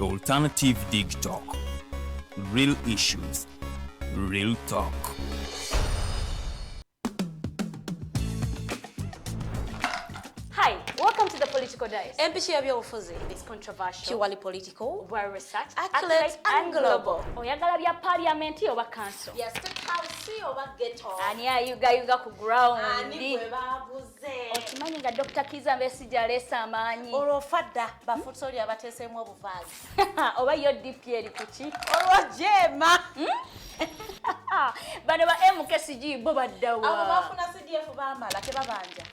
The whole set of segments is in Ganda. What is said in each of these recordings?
Alternative Dig Talk. Real issues, real talk. Hi, welcome to the Political Dice. It's controversial, purely political, well researched, accurate and global. Oyagala bya parliament oba council. Yes, State House oba ghetto. Ani ayuga ku ground. Ani bwe babuze. Okimanyi nga Dr. Kiza Besigye aleese amaanyi. Olwofadda bafutoli abateeseemu obuvaazi. Oba yo DP eri kuki? Olwojema. Bano ba MKSG bo baddawa. Abo bafuna CDF baamala tebabanja.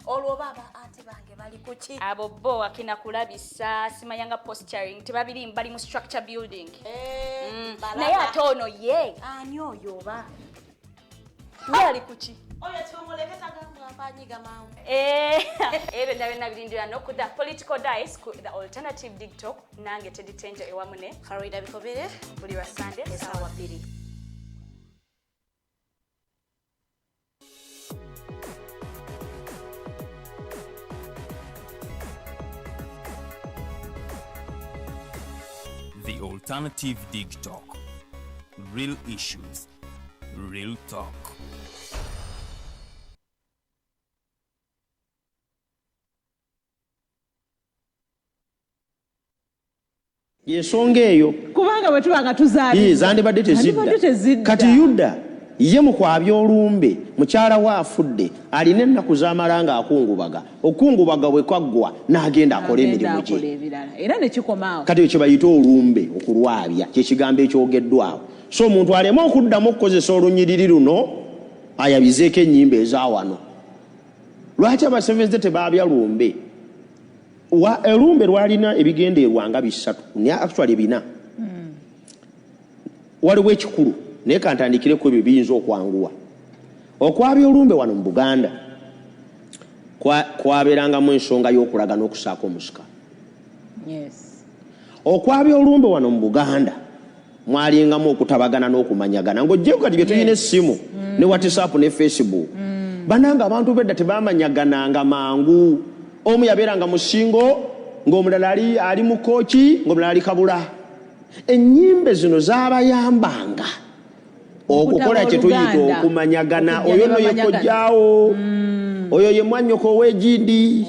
Olwo baba anti bange bali kuki? Abo bo akina kulabisa simanyanga posturing tebabiri bali mu structure building. Naye ate ono ye. Ani oyo oba? Yali kuki? Oyo tumuleketa gamba mpanyiga mawu. Ebe na birindira no kuda Political Dice ku the Alternative Dig Talk nange teditenje ewamune Farida Bikobere buli wa Sunday esawa 2. The Alternative Dig Talk. Real issues, real talk. Ensonga eyo kubanga bwe tubanga tuzaali zandibadde tezidda kati Yuda ye mu Kwabya Olumbe mukyala wa afudde alina ennaku z'amalanga akungubaga okungubaga bwe kwaggwa n'agenda akola emirimu gye era ne kikomaawo kati ekyo bayita Olumbe okulwabya kyekigambo ekyogeddwawo so omuntu alema okuddamu okukozesa olunyiriri luno ayabizeeko ennyimba ezawano lwaki abasevenze tebaabya Lumbe Olumbe lwalina ebigendeerwa nga bisatu ne actually bina waliwo ekikulu naye kantandikireko ebyo biyinza okwanguwa Okwabya Olumbe wano mu Buganda kwabeerangamu ensonga y'okulaga n'okusaako omusika. Okwabya Olumbe wano mu Buganda mwalingamu okutabagana n'okumanyagana ng'ojjeko kati bye tulina essimu ne WhatsApp ne Facebook bananga abantu bedda tebamanyagananga mangu. Omu yabeeranga musingo ng'omulala ali mu kooki ng'omulala ali kabula. Ennyimbe zino zaabayambanga okukola kye tuyita okumanyagana. Oyo nno ye kojjaawo, oyo ye mwannyoko ow'egindi,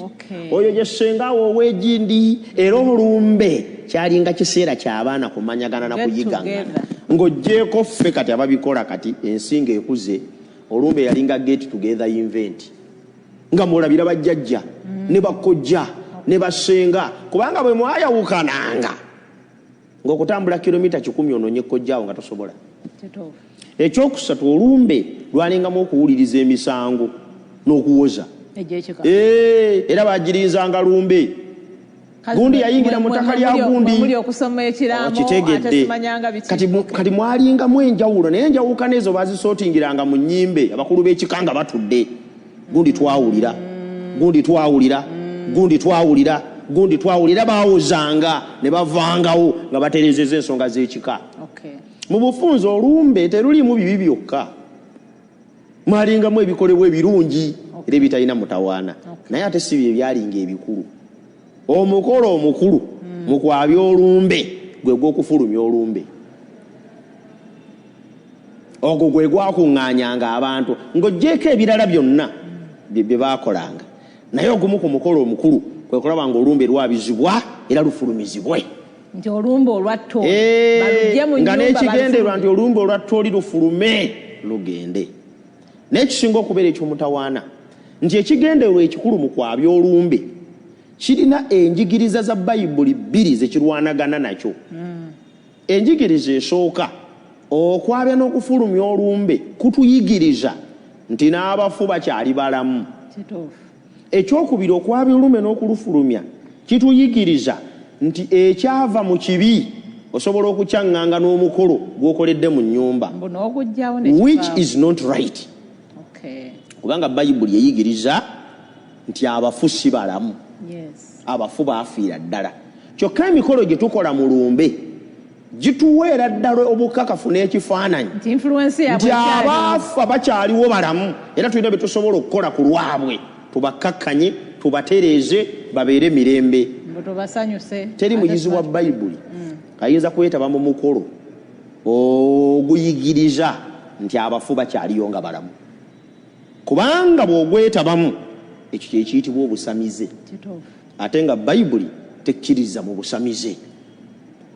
oyo ye ssengaawo ow'egindi. Era Olumbe kyalinga kiseera ky'abaana kumanyagana na kuyigangana ng'oggyeko ffe kati ababikola kati ensinga ekuze. Olumbe yalinga get together event nga mulabira bajjajja ne bakojja ne basenga kubanga bwe mwayawukananga ng'okutambula kilomita 10 ononye kojjaawo nga tosobola. Ekyokusatu Olumbe lwalingamu okuwuliriza emisango n'okuwoza. Era bagirinzanga Lumbe gundi yayingira mu ttaka lya gundi kitegedde kati mwalingamu enjawulo naye enjawukana ezo bazisootingiranga mu nnyimbe abakulu b'ekikanga batudde gundi twawulira gundi twawulira gundi twawulira gundi twawulira baawozanga ne bavangawo nga baterezeza ensonga z'ekika. Mu bufunze Olumbe terulimu bibi byokka mwalingamu ebikolebwa ebirungi era ebitalina mutawaana naye ate si bye byalinga ebikulu. Omukolo omukulu mu Kwabya Olumbe gwe gw'okufulumya Olumbe. Ogwo gwe gwakuŋŋaanyanga abantu ng'oggyeko ebirala byonna bye baakolanga naye ogumu ku mukolo omukulu kwe kulaba nga Olumbe lwabizibwa era lufulumizibwe. Nti Olumbe olwatto nga n'ekigenderwa nti Olumbe olwatto lufulume lugende. N'ekisinga okubeera eky'omutawaana nti ekigenderwa ekikulu mu Kwabya Olumbe kirina enjigiriza za Baibuli 2 zekirwanagana nakyo. Enjigiriza esooka okwabya n'okufulumya Olumbe kutuyigiriza nti n'abafu bakyali balamu. Ekyokubiri okwabya Olumbe n'okulufulumya kituyigiriza nti ekyava mu kibi osobola okukyaŋŋanga n'omukolo gw'okoledde mu nnyumba which is not right. Kubanga Bayibuli eyigiriza nti abafu si balamu. Abafu baafiira ddala. Kyokka emikolo gye tukola mu Lumbe gituweera ddala obukakafu n'ekifaananyi nti abaafa bakyaliwo balamu era tulina bye tusobola okukola ku lwabwe tubakkakkanye tubatereeze babeere mirembe. teri muyizi wa Baibuli ayinza kwetaba mu mukolo oguyigiriza nti abafu bakyaliyo nga balamu, kubanga bw'ogwetabamu ekyo kyekiyitibwa obusamize, ate nga Baibuli tekkiriza mu busamize.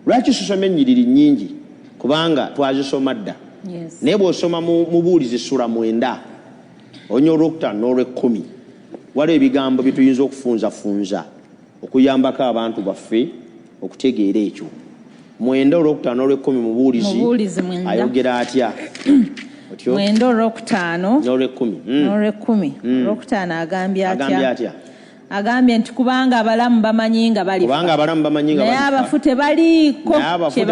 Lwaki tusoma ennyiriri nnyingi? Kubanga twazisoma dda, naye bw'osoma mu Buulizi Sura 9 onyo olwokutaano n'olw'ekkumi waliwo ebigambo bye tuyinza okufunzafunza okuyambako abantu baffe okutegeera ekyo. 9 olwokutaano n'olw'ekkumi mu Buulizi ayogera atya? 9 olwokutaano n'olw'ekkumi. Olwokutaano agambye atya? Agambye nti kubanga abalamu bamanyi nga balifa, naye abafu tebaliiko kye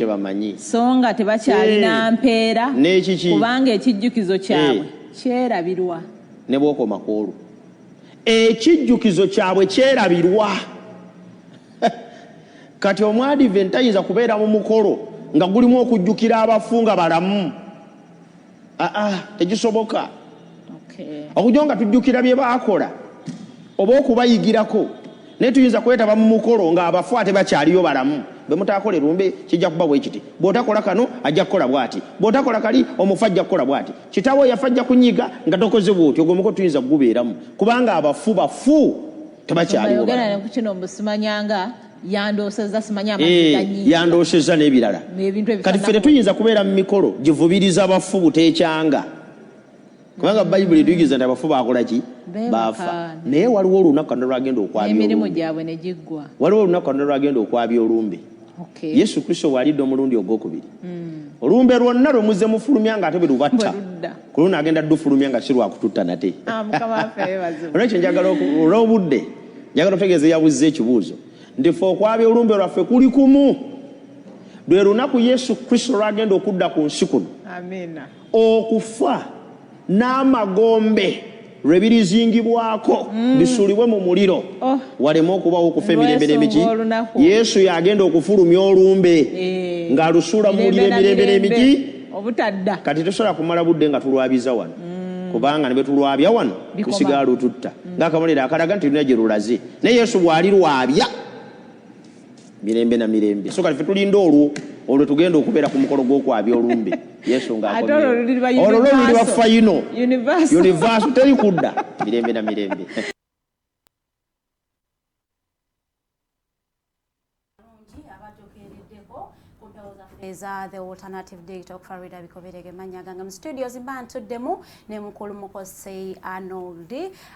bamanyi, so nga tebakyalina mpeera, kubanga ekijjukizo kyabwe kyerabirwa. Ne bw'okoma ku olwo ekijjukizo kyabwe kyerabirwa. Kati Omwadiventi ayinza kubeera mu mukolo nga gulimu okujjukira abafu nga balamu. Tekisoboka. Okujja nga tujjukira bye baakola oba okubayigirako, naye tuyinza kwetaba mu mukolo nga abafu ate bakyaliyo balamu. Bwe mutaakole lumbe kijja kuba bwe kiti, bw'otakola kano ajja kukola bw'ati, bw'otakola kali omufu ajja kukola bw'ati, kitaawo yafa ajja kunyiga nga tokoze bw'oti. Ogwo mukolo tuyinza kugubeeramu kubanga abafu tebakyaliyo balamu. Kino mbusimanyanga yandooseza simanya amazzi ganyiiga, yandooseza n'ebirala. Kati ffe tetuyinza kubeera mu mikolo givubiriza abafu buteekyanga, kubanga Baibuli tuyigiza nti abafu baakola ki? Baafa. Naye waliwo olunaku kano lwagenda okwabya emirimu gyabwe ne giggwa. Waliwo olunaku kano lwagenda okwabya olumbe. Yesu Kristo bw'alidde omulundi ogwokubiri, olumbe lwonna lwe muzze mufulumya nga ate bwe lubatta, ku luno agenda ddufulumya nga si lwakututta nate. Olwekyo njagala olw'obudde njagala otegeeza yabuzza ekibuuzo nti ffe okwabya olumbe lwaffe kuli kumu. Lwe lunaku Yesu Kristo lwagenda okudda ku nsi kuno, okufa n'amagombe lwe birizingibwako bisuulibwe mu muliro, waleme okubawo okufa emirembe n'emiki. Yesu yagenda okufulumya olumbe ng'alusuula mu muliro emirembe n'emiki. Kati tosobola kumala budde nga tulwabiza wano, kubanga ne bwe tulwabya wano tusigala lututta ng'akabonero akalaga nti tulina gye lulaze. Naye Yesu bw'ali lwabya mirembe na mirembe. So kati ffe tulinda olwo tugenda okubeera ku mukolo gw'okwabya olumbe. Yesu ng'akomye olwo luli lwa fayino universe teri kudda mirembe na mirembe. The alternative dictator Farida Bikobere Farida mu studios mbantuddemu ne mukulu Mukose Arnold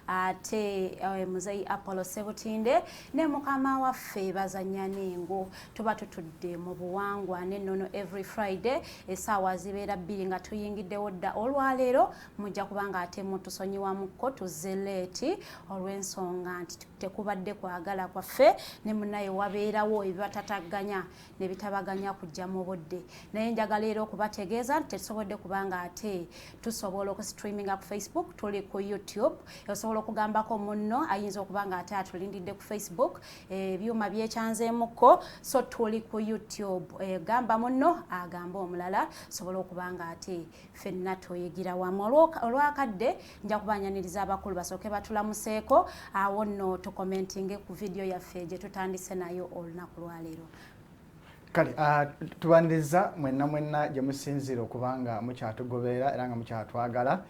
ate Mzee Apollo Ssebutinde ne mukama waffe Bazannya Nengo. Tuba tutudde mu buwangwa n'ennono every Friday essaawa zibeera 2 nga tuyingiddewo dda. Olwaleero mujja kubanga ate mutusonyiwamukko tuzze leeti olw'ensonga nti tekubadde kwagala kwaffe ne munnaye wabeerawo ebibatataganya ne bitabaganya kujja mu budde. Naye njagala era okubategeeza nti tetusobodde kubanga ate tusobola okustreaminga ku Facebook, tuli ku YouTube, osobola okugambako munno ayinza okubanga ate atulindidde ku Facebook, ebyuma byekyanzeemukko, so tuli ku YouTube. Gamba munno agamba omulala, sobola okubanga ate ffenna toyigira wamu. Olwakadde nja kubanyaniriza abakulu basooke batulamuseeko, awo nno tukomentinge ku video yaffe gye tutandise nayo olunaku lwaleero. Kale tubaniriza mwenna gye musinziira okubanga mukyatugoberera era nga mukyatwagala.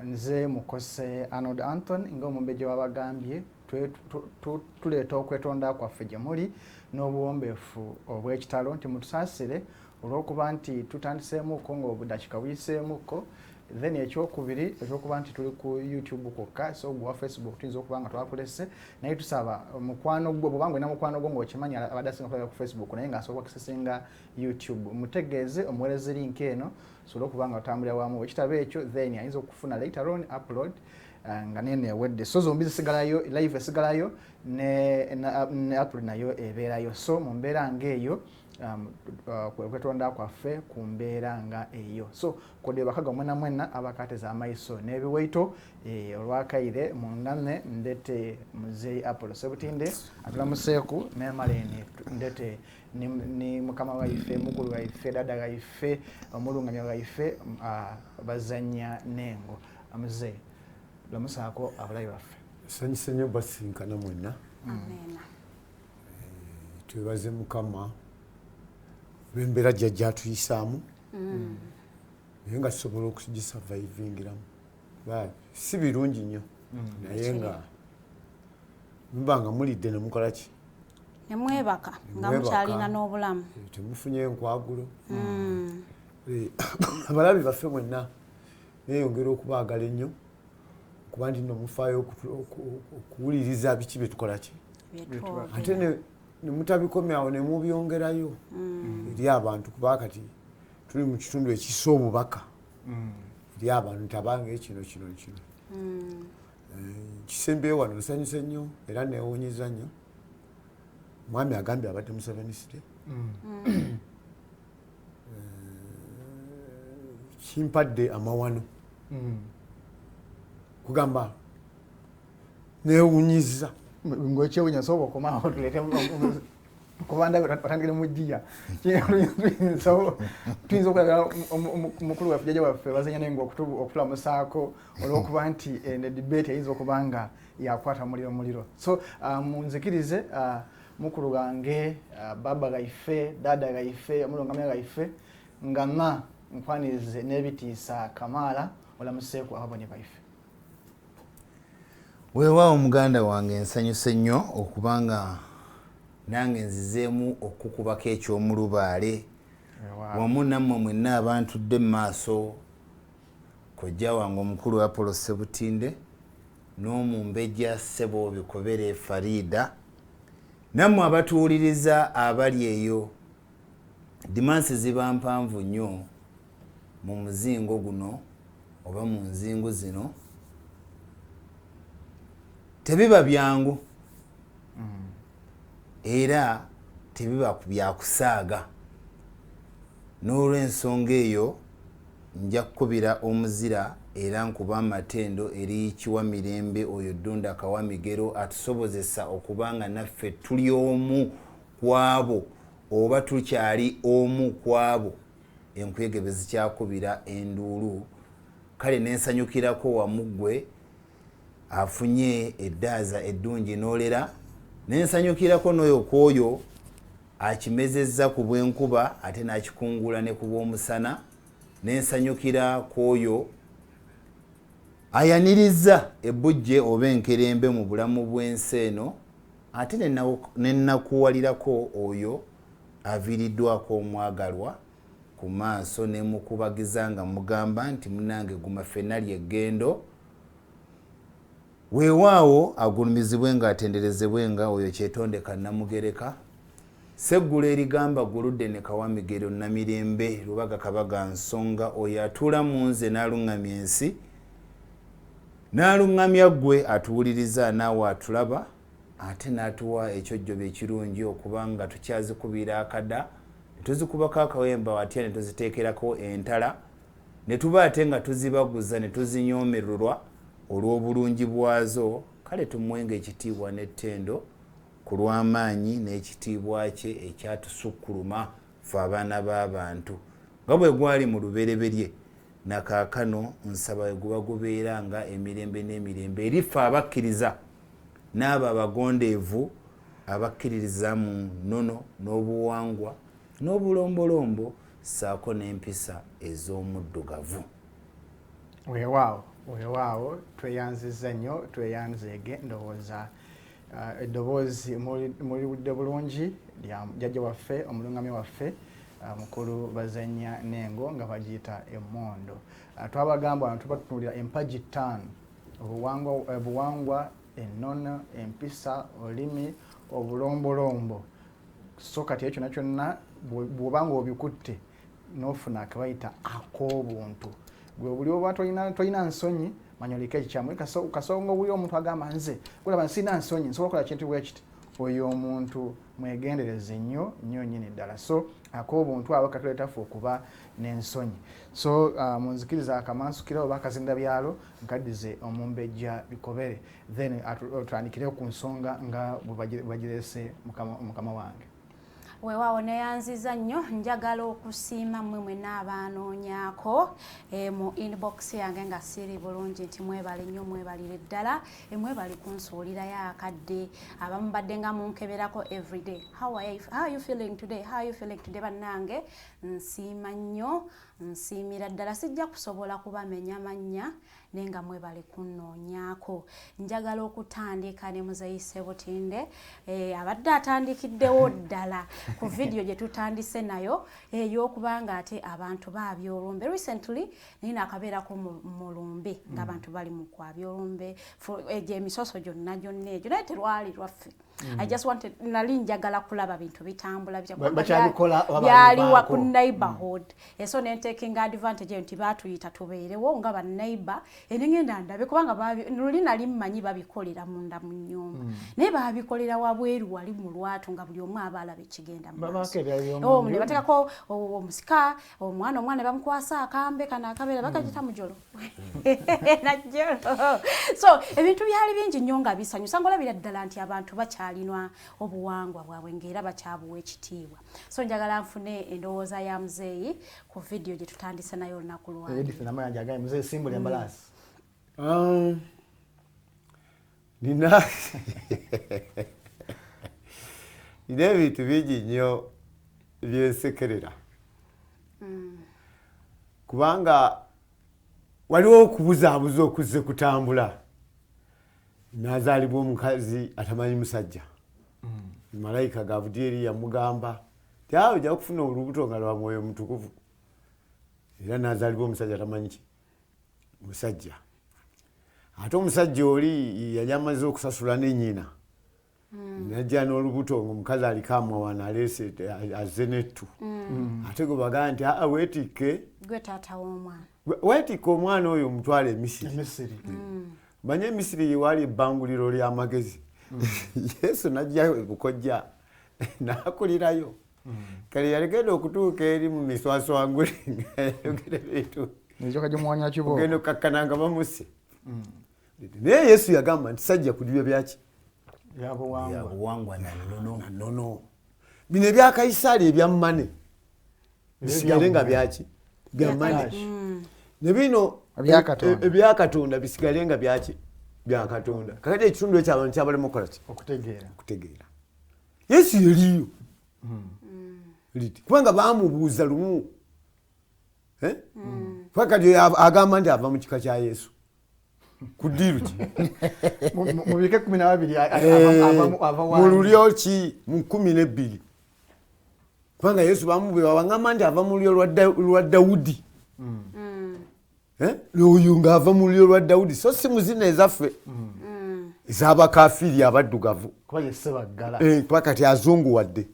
Nze Mukose Arnold Anthony ng'omumbejja w'abagambye tuleeta okwetonda kwaffe gye muli n'obuwombeefu obw'ekitalo nti mutusaasire olw'okuba nti tutandiseemuko ng'obudakika buyiseemuko. Then ekyokubiri ekyokuba nti tuli ku YouTube kwokka, so gwa Facebook tuyinza okuba nga twakulese, naye tusaba mukwano gwo bw'obanga mukwano gwo ng'okimanya abadasinga kulaba ku Facebook naye ng'asobola okusesenga YouTube, mutegeeze omuweereze link eno sobola okuba nga otambulira wamu ekitabo ekyo, then ayinza okufuna later on upload nga nene ewedde. So zombi zisigalayo, live esigalayo ne upload nayo ebeerayo. So mu mbeera ng'eyo kwetonda kwaffe ku mbeera nga eyo. So kodde bakaga mwena abakateza amaiso n'ebiwaito olwakaire mungane ndete Mzee Apollo Ssebutinde atulamuseeku nemalene ndete ni mukama waife mukulu waife dada waife Okulungamya waife Bazannya Nengo. Mzee lamusaako abulayi baffe. Sanyise nnyo basinkana mwenna. Amen. twebaze Mukama bembera jjajja tuyisaamu naye nga tusobola okugisurvivingiramu si birungi nnyo naye nga mbanga mulidde ne mukola ki nemwebaka nga mukyalina n'obulamu temufunye enkwagulo abalabi baffe mwenna neeyongera okubaagala ennyo kuba nti nno mufaayo okuwuliriza biki bye tukola ki ate ne mutabikomyawo ne mubyongerayo eri abantu kuba kati tuli mu kitundu ekissa obubaka eri abantu nti abange kino kisembeyo wano nsanyuse nnyo era neewuunyiza nnyo mwami agambye abadde musevenisite kimpadde amawano kugamba neewunyiza ngokyewunya soba okomawo tulete kubanda batandikire mujiya tuyinza okulagala omukulu waffe jjajja waffe Bazannya Nengo okutulamusaako olw'okuba nti ne debate eyinza okuba nga yakwata muliro so munzikirize mukulu gange baba gaife dada gaife Omulongamya gaife nga nkwanirize n'ebitiisa Kamaala olamuseeku ababonye baife. Weewaawo muganda wange nsanyuse nnyo okubanga nange nzizeemu okukubako eky'omulubaale wamu nammwe mwenna abantudde mu maaso kojja wange omukulu Apollo Ssebutinde n'Omumbejja Bikobere Farida nammwe abatuwuliriza abali eyo dimansi ziba mpanvu nnyo mu muzingo guno oba mu nzingo zino tebiba byangu era tebiba byakusaaga n'olw'ensonga eyo nja kukubira omuzira era nkuba amatendo eri Kiwamirembe oyo Ddunda Kawamigero atusobozesa okubanga naffe tuli omu kwabo oba tukyali omu kwabo enkwege bwe zikyakubira enduulu kale nensanyukirako wamuggwe afunye eddaaza eddungi n'olera nensanyukirako n'oyo kwoyo akimezezza ku bw'enkuba ate n'akikungula ne ku bw'omusana nensanyukira kwoyo ayaniriza ebbujje oba enkerembe mu bulamu bw'ensi eno ate nenakuwalirako oyo aviiriddwako omwagalwa ku maaso ne mukubagiza nga mugamba nti munange guma ffenna ly'eggendo weewaawo agulumizibwe ng'atenderezebwe nga oyo kyetondeka Namugereka seggula erigamba guludde ne Kawamigero Namirembe Lubaga Kabaga Nsonga oyo atuula mu nze n'aluŋŋamya ensi n'aluŋŋamya ggwe atuwuliriza naawe atulaba ate n'atuwa ekyojjoba ekirungi okuba nga tukyazikubira akada ne tuzikubako akawemba watya ne tuziteekerako entala ne tuba ate nga tuzibaguza ne tuzinyoomererwa olw'obulungi bwazo kale tumuwenga ekitiibwa n'ettendo ku lw'amaanyi n'ekitiibwa kye ekyatusukkuluma ffe abaana b'abantu nga bwe gwali mu lubereberye nakaakano nsaba guba gubeera nga emirembe n'emirembe eri ffe abakkiriza n'abo abagondeevu abakkiririza mu nnono n'obuwangwa n'obulombolombo ssaako n'empisa ez'omuddugavu. Weewaawo tweyanziza nnyo tweyanzeege ndowooza eddoboozi muliwudde bulungi lya jjajja waffe omulungamya waffe mukulu Bazannya Nengo nga bagiyita emmondo. Twabagamba wano tuba tutunuulira empagi ttaano obuwangwa ennono empisa olulimi obulombolombo so kati ekyo kyonna bw'obanga obikutte n'ofuna akabayita ak'obuntu gwe buli oba tolina nsonyi manya oliko ekikyamu kasonga obuli omuntu agamba nze kulaba nsina nsonyi nsobola okukola kintu bwe kiti oyo omuntu mwegendereze nnyo nnyini ddala so ak'obuntu abo katuleetaffe okuba n'ensonyi so munzikiriza akamansukira oba akazinda byalo nkaddize Omumbejja Bikobere then tutandikire ku nsonga nga bwe bagireese mukama wange. Weewaawo neyanziza nnyo njagala okusiima mmwe mwenna abaanoonyaako mu inbox yange nga siri bulungi nti mwebale nnyo mwebalire ddala mwebali kunsuulirayo akadde abamu badde nga munkeberako everyday. How are you feeling today? How are you feeling today? Bannange nsiima nnyo nsiimira ddala sijja kusobola kubamenya mannya naye nga mwebali kunnoonyaako. Njagala okutandika ne Mzee Ssebutinde abadde atandikiddewo ddala ku video gye tutandise nayo ey'okubanga ate abantu baabya Olumbe. Recently nina akabeerako mu Olumbe ng'abantu bali mu kwabya Olumbe egyo emisoso gyonna egyo naye terwali lwaffe. I just wanted nali njagala kulaba bintu bitambula byaliwa ku neighborhood so nentekinga advantage nti batuyita tubeerewo nga ba neighbor enengenda ndabe kubanga luli nali mmanyi babikolera munda mu nnyumba naye babikolera wabweru wali mu lwatu nga buli omu abalabe kigenda mu ne batekako omusika omwana bamukwasa akambe kana akabeera bakagita mu jolo najjolo so ebintu byali bingi nnyo nga bisanyusa ngolabira ddala nti abantu alina obuwangwa bwabwe ngera bakyabuwa ekitiibwa. So njagala nfune endowooza ya Mzee ku video gye tutandise nayo olunaku lwange. Edith namanya agaye Mzee simbuli embalasi. Nina ebintu bingi nnyo byensekerera. Kubanga waliwo okubuzaabuza okuzze kutambula. Nazaalibwa omukazi atamanyi musajja. Malayika Gabudyeri yamugamba ti awo ojja kufuna olubuto nga lwa Mwoyo Mutukuvu. Era nazaalibwa omusajja atamanyi musajja. Ate omusajja oli yali amaze okusasula ne nnyina. Najja n'olubuto ng'omukazi aliko amwawana aleese azze nettu. Ate gwe bagamba nti weetikke gwe taata w'omwana. Weetikke omwana oyo omutwale Misiri. Manye Misiri wali ebbanguliro ly'amagezi. Yesu najja bukojja n'akulirayo. Kale yalegenda okutuuka eri mu miswaswanguli ng'ayogera ebintu. Njoka gy'omwanya kibo. Ogenda okakkananga bamusse. Naye Yesu yagamba nti sajja kulibya byaki? Yabuwangwa na nnono. Bino ebya Kayisaali ebya mmane. Bisigale nga byaki? Bya mmane. Ne bino ebya Katonda bisigale nga byaki? Bya Katonda. Kakati ekitundu eky'abantu kyabalema okukola ki? Okutegeera. Yesu yaliyo. Kubanga baamubuuza lumu. Fakati agamba nti ava mu kika kya Yesu. Ku ddiiru ki? Mu bika 12 ava mu lulyo ki? Mu 12. Kubanga Yesu baamubuuza bangamba nti ava mu lulyo lwa Dawudi. Oyo ng'ava mu lulyo lwa Dawudi so si muzina ezaffe ez'abakafiiri abaddugavu kuba ye Ssebaggala kuba kati azunguwadde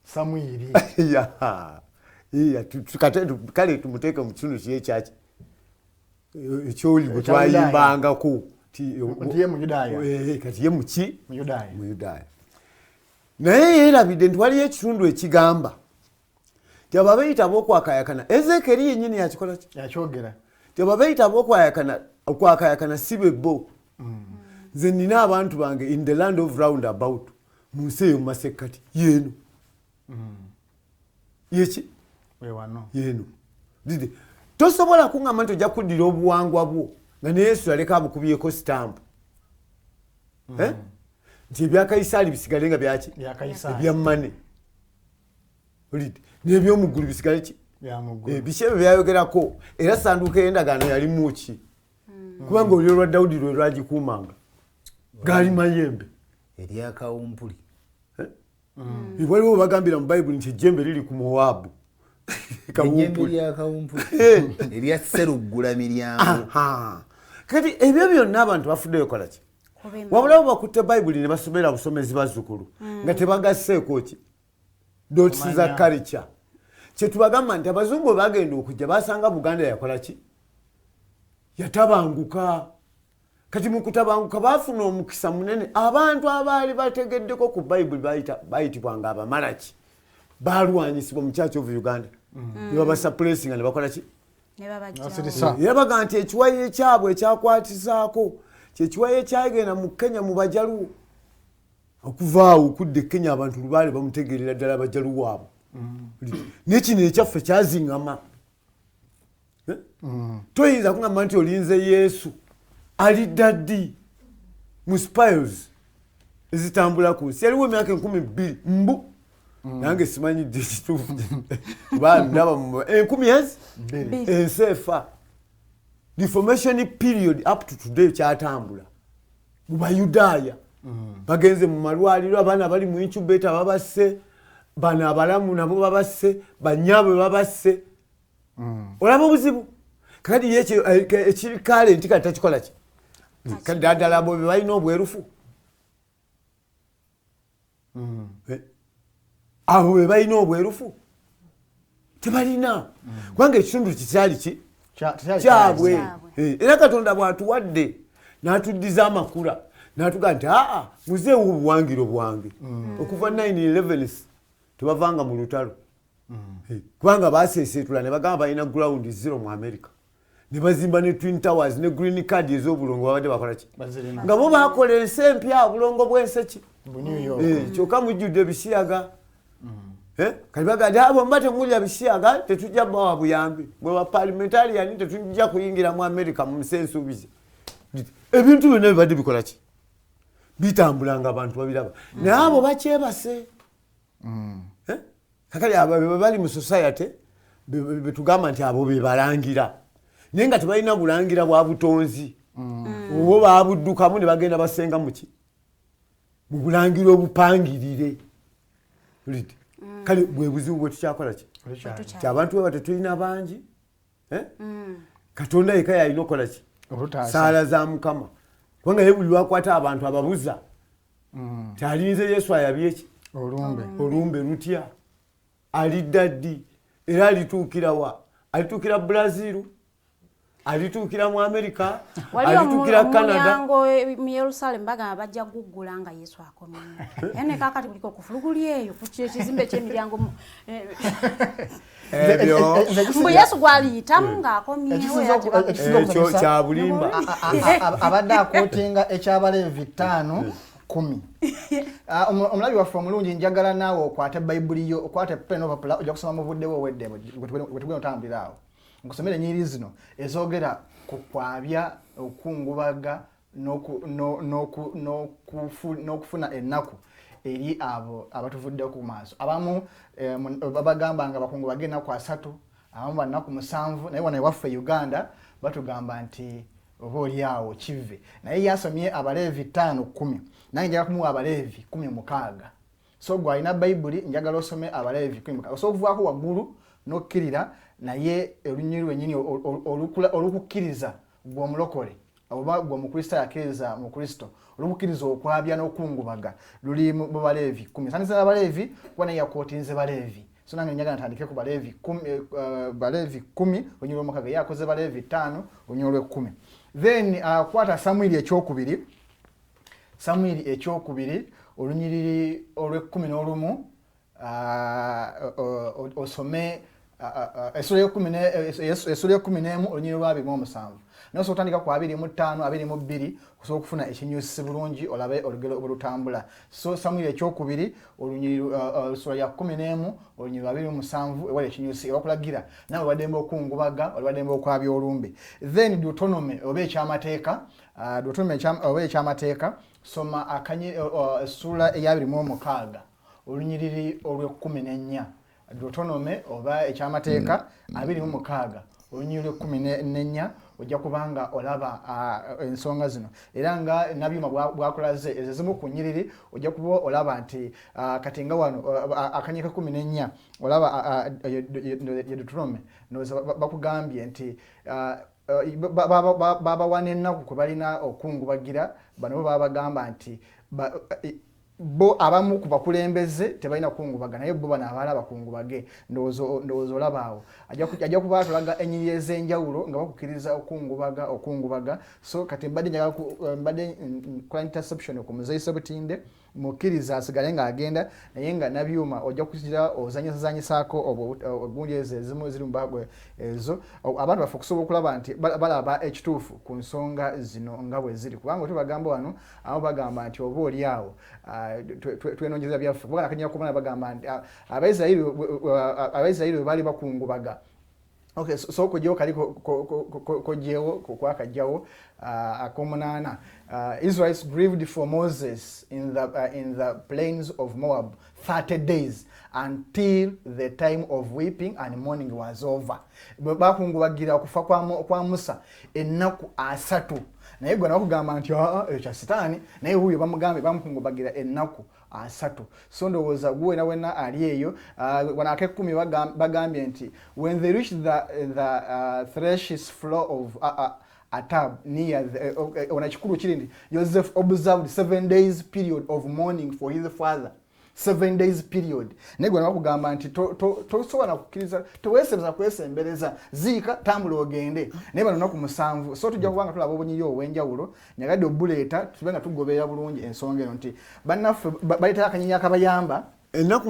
Samwiri kale tumuteeke mu kitundu kiye kyaki ekyoli bwe twayimbangako kati ye Muyudaaya kati ye muki Muyudaaya naye yeerabidde nti waliyo ekitundu ekigamba ti abo abayitaba okwakayakana Ezeekeri yennyini yakikola ki? yakyogera ti abo abayitaba okwakayakana si be bo. Nze nina abantu bange in the land of roundabout mu nsi eyo mu masekkati yeeno yeki yeeno tosobola kuŋŋamba nti ojja kuddira obuwangwa bwo nga ne Yesu yaleka abukubyeko sitampu nti ebya Kayisaali bisigale nga byaki ebya mmane n'ebyomuggulu bisigale ki biki ebyo byayogerako era sanduuko ey'endagaano yalimu ki kubanga olulyo lwa Dawudi lwe lwagikuumanga gaali mayembe eryakawumpuli waliwo bagambira mu Baibuli nti ejjembe liri ku Mowaabu eryakawumpuli erya Sseruggula miryango. Kati ebyo byonna abantu bafuddeyo kola ki? Wabula bo bakutte Baibuli ne basomera busomezi bazzukulu nga tebagasseeko ki dotisi za kalica. Kye tubagamba nti abazungu bagenda okujja basanga Buganda yakola ki? Yatabanguka. Kati mu kutabanguka baafuna omukisa munene. Abantu abaali bategeddeko ku Baibuli bayitibwanga Abamalaki baalwanyisibwa mu Church of Uganda. Ne babasuppressinga ne bakola ki? Yabaga nti ekiwayi ekyabwe ekyakwatizaako kyekiwayi ekyagenda mu Kenya mu Bajaluwo. okuvaawo okudde Kenya abantu lubaale bamutegeerera ddala bajaluwaabo n'ekino ekyaffe kyazingama toyinza kugamba nti olinze Yesu alidda ddi mu spiles ezitambula ku nsi yaliwo emyaka 12 mbu nange simanyidde ekituufu ndaba 10 enseefa reformation period up to today kyatambula mu Bayudaaya bagenze mu malwaliro abaana bali mu incubator babasse bana abalamu nabo babasse banyaabwe babasse olaba obuzibu kadi ekiri kale nti kati takikola ki kadi ddala abo be balina obwerufu abo be balina obwerufu tebalina kubanga ekitundu kikyali ki kyabwe era Katonda bw'atuwadde n'atuddiza amakula n'atuga nti muzeewo obuwangiro bwange okuva 9/11 tebavanga mu lutalo kubanga baseeseetula ne bagamba balina ground zero mu America ne bazimba ne Twin Towers ne green card ez'obulongo babadde bakola ki nga bo bakola ensi empya obulongo bw'enseki kyokka mujjudde bisiyaga kati bagadde abo mba temulya bisiyaga tetujja bawa buyambi bwe ba parliamentarian tetujja kuyingira mu America mu nsi ensuubize ebintu byonna bibadde bikola ki bitambula nga abantu babiraba naye abo bakyebase kakali abo bali mu society betugamba nti abo bebalangira naye nga tebalina bulangira bwa butonzi obwo babuddukamu ne bagenda basenga muki mu bulangiro obupangirire kale bwe buzibu bwe tukyakola ki abantu baba tetulina bangi Katonda yeka yalina okola ki saala za Mukama kubanga ye buli lwakwata abantu ababuza talinze Yesu ayabye ki olumbe lutya alidda ddi era alituukira wa alituukira Brazil alituukira mu America alituukira Canada mu Yerusalemu bagamba bajja guggula nga Yesu akomye ene kakati buliko kufuluguli eyo ku kizimbe ky'emiryango mbu Yesu gwaliyitamu ng'akomyewo ekyo kya bulimba abadde akootinga ekyabaleevi 5-10 omulabi waffe omulungi njagala naawe okwate Baibuli yo okwate pen of paper ojja kusoma mu budde bwo obwedde bwe otambulira awo nkusomera ennyiriri zino ezoogera ku kwabya okungubaga n'okufuna ennaku eri abo abatuvuddeko ku maaso abamu babagamba nga bakungubage ennaku 3 abamu bannaku 7 naye wano ewaffe Uganda batugamba nti oba oli awo kive naye yasomye abaleevi 5-10 nange njagala kumuwa abaleevi 16 so gwalina Baibuli njagala osome abaleevi 16 osobola okuvaako waggulu n'okkirira naye olunyiri lwennyini olukukkiriza gw'omulokole oba gw'omukristaayo akkiriza mu Kristo olukukkiriza okwabya n'okungubaga luli mu baleevi 10 sandiza abaleevi kuba naye yakootinze baleevi so nange njagala ntandike ku baleevi 10 olunyiri lw'omukaaga ye akoze baleevi 5 olunyiri lw'e10 then kwata Samwiri ekyokubiri olunyiriri olw'e11 osome esula y'e11 olunyiriri lwa 27 naye osobola otandika ku 25 22 osobola okufuna ekinyusi bulungi olabe olugero olutambula so Samwiri ekyokubiri olunyiriri esula ya 11 olunyiriri lwa 27 ewali ekinyusi ewakulagira nawe waddembe okungubaga waddembe okwabya olumbe then Deuteronomy oba ekyamateeka soma esula eya 26 olunyiriri olw'e14 Deuteronomy oba ekyamateeka 26 olunyiriri lw'e14 ojja kubanga olaba ensonga zino era nga nabyuma bwakulaze ezimu ku nnyiriri ojja kuba olaba nti kati nga wano akanyika 14 olaba Deuteronomy bakugambye nti babawana ennaku kwe balina okungubagira bano bo babagamba nti bo abamu ku bakulembeze tebalina kungubaga naye bo bano abaala bakungubage ndowooza olaba awo ajja kuba atulaga ennyiriri ez'enjawulo nga bakukkiriza okungubaga so kati mbadde nkola interception ku Mzee Ssebutinde mukkiriza asigale ng'agenda naye nga nabyuma ojja kugira ozanyisako obundi ezimu ziri mu bagwe ezo abantu baffe okusobola okulaba nti balaba ekituufu ku nsonga zino nga bwe ziri kubanga tubagamba wano abo bagamba nti oba oli awo twenonyeza byaffe kubanga kanyira kumana bagamba nti abaisirairi bali bakungubaga. Okay, so kujeo kali kujeo kwakajao akomunana Israelites grieved for Moses in the plains of Moab 30 days until the time of weeping and mourning was over. Bakungubagira okufa kwa Musa ennaku 3 naye gwe nakugamba nti ekya sitaani naye huyo bamukungubagira ennaku 3. So ndowooza gwe na wena ali eyo wanake 10 bagambye nti when they reached the threshes floor of Atab near on a chikuru chirindi Joseph observed 7 days period of mourning for his father. 7 days period. Nego na kugamba nti tosobola kukiriza towesebeza kwesembereza zika tambula ogende neba no kumusanvu so tujja kubanga tulaba obunyiyo obwenjawulo nyagadde obuleta tubenga tugoberera bulungi ensonga eno nti bannaffe baleta akanyinya akabayamba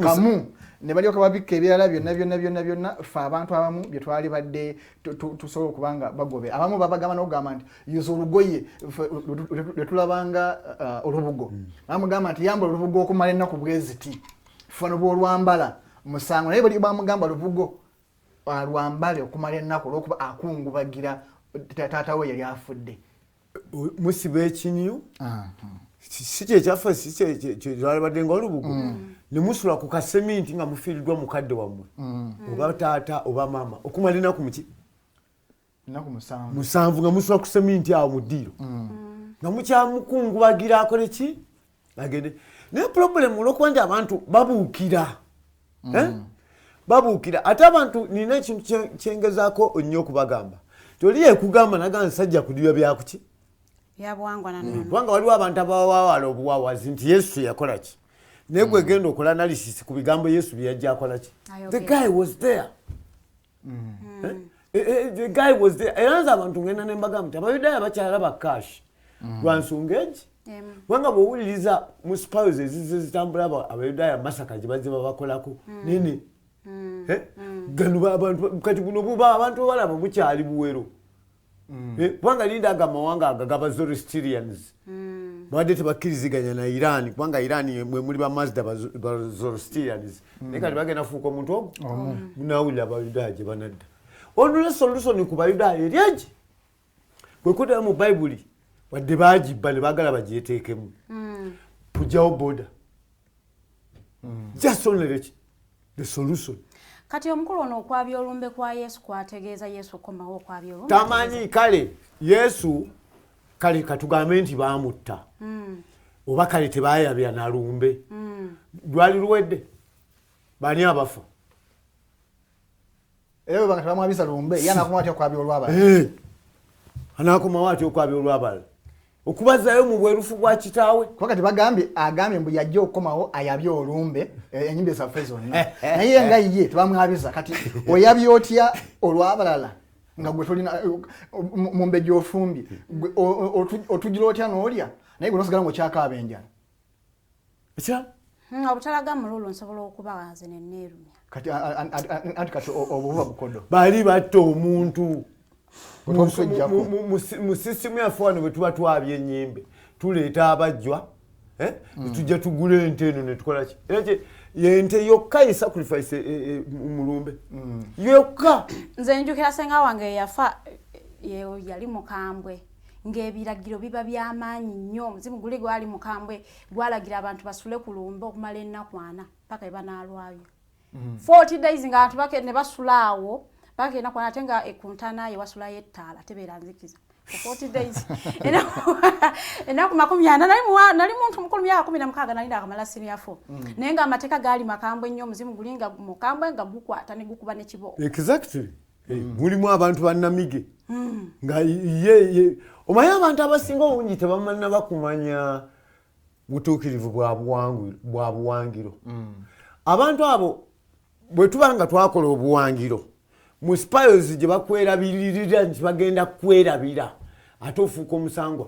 kamu ne bali okababika ebirala byonna ffe abantu abamu bye twali badde tusobola okubanga bagobe abamu babagamba n'okugamba nti yuza olugoye lwetulabanga olubugo bamugamba nti yamba olubugo okumala ennaku bweziti fano bwolwambala musango naye bali bamugamba lubugo lwambale okumala ennaku olwokuba akungubagira taata we yali afudde musibe ekinyu si kyekyafa si kyalibadde nga olubugo ne musula ku kaseminti nga mufiiriddwa mukadde wammwe oba taata oba mama okumala ennaku muki musanvu nga musula ku seminti awo mu ddiiro nga mukyamukungubagira akole ki agende naye problemu olwokuba nti abantu babuukira babuukira ate abantu nina ekintu kyengezaako nnyo okubagamba toli yekugamba nagamba nsajja kudibya byakuki byabuwangwa nanone kubanga waliwo abantu abawawaala obuwawazi nti yesu yakola ki naye gwe genda okola analysis ku bigambo yesu bye yajja akola ki the guy was there the guy was there era nze abantu ngenda ne mbagamba nti abayudaaya bakyalaba kashi lwa nsonga egi kubanga bw'owuliriza mu spies ezitambula abayudaaya masaka gye bazze babakolako nene gano abantu kati buno buba abantu balaba mukyali buwero kubanga linda agamawanga aga gaba Zoroastrians babadde tebakkiriziganya na Iran kubanga Iran mwe muli ba Mazda ba Zoroastrians naye kati bagenda fuuka omuntu ogwo munawulira abayudaaya gye banadda onula solution ku bayudaaya eryegi bwe kutera mu Baibuli wadde baagibba ne baagala bagyeteekemu kujjawo border just only the solution. Kati omukulu ono okwabya olumbe kwa Yesu kwategeeza Yesu komawo okwabya olumbe tamanyi kale Yesu kale katugambe nti baamutta oba kale tebaayabya na lumbe lwali luwedde bani abafa eyo banga tamwabisa lumbe yana kumwati okwabya olwabala anakomawo ati okwabya olwabala okubazayo mu bwerufu bwa kitaawe kwakati agambye mbu yajja okukomawo ayabye olumbe enyimbe zaffe zonna naye nga ye tebamwabiza kati oyabye otya olwabalala nga gwe tolina mumbejja ofumbye otugira otya n'olya naye gwe nosigala ng'okyakaaba enjala ekya obutalaga mululu nsobola okubawanze nenneerumya kati obuva bukodo baali batta omuntu mu sisimu yaffe wano bwe tuba twabya ennyimbe tuleeta abajjwa netujja tugula ente eno netukola ki era yente yokka esacrifice mulumbe yokka nze njukira senga wange yafa yali mukambwe ng'ebiragiro biba by'amaanyi nnyo omuzimu guli gwali mukambwe gwalagira abantu basule ku lumbe okumala ennaku 4 paka ebanaalwayo 40 days ng'abantu bakene basula awo bagenda kwa natenga ekuntana ye wasula yettaala tebeera nzikiza 40 days enaku 40 nali muntu mukulu myaka 16 nali ndakamala senior 4 nenga amateka gali makambwe nnyo muzimu gulinga mukambwe nga gukwata ne gukuba ne kibo exactly mulimu abantu bannamige nga ye omanya abantu abasinga obungi tebamanyi bakumanya butuukirivu bwa buwangiro abantu abo bwe tubanga twakola obuwangiro mu spies gye bakwerabirira nti bagenda kwerabira ate ofuuka omusangwa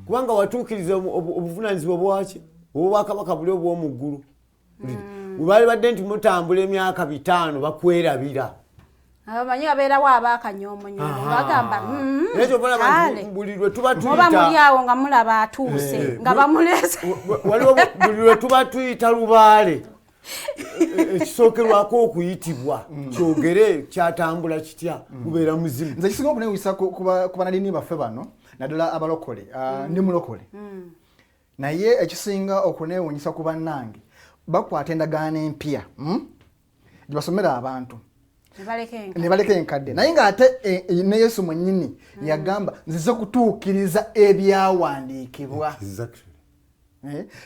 kubanga watuukiriza obuvunaanyizibwa bwaki obwakabaka buli obw'omu ggulu bwe bali badde nti mutambula emyaka 5 bakwerabira abamanyi abeerawo abakanyomonyonyo bagamba ekyo balaba buli lwe tuba tuyita muba muli awo nga mulaba atuuse nga bamulese waliwo buli lwe tuba tuyita lubaale ekisookerwako okuyitibwa kyogere kyatambula kitya gubeera muzimu. Nze kisinga okunewunyisa ku banadini baffe bano naddala abalokole ndi mulokole naye ekisinga okunewunyisa ku bannange bakwata endagaano empya gye basomera abantu ne baleka enkadde naye ng'ate ne Yesu mwennyini yagamba nzize kutuukiriza ebyawandiikibwa.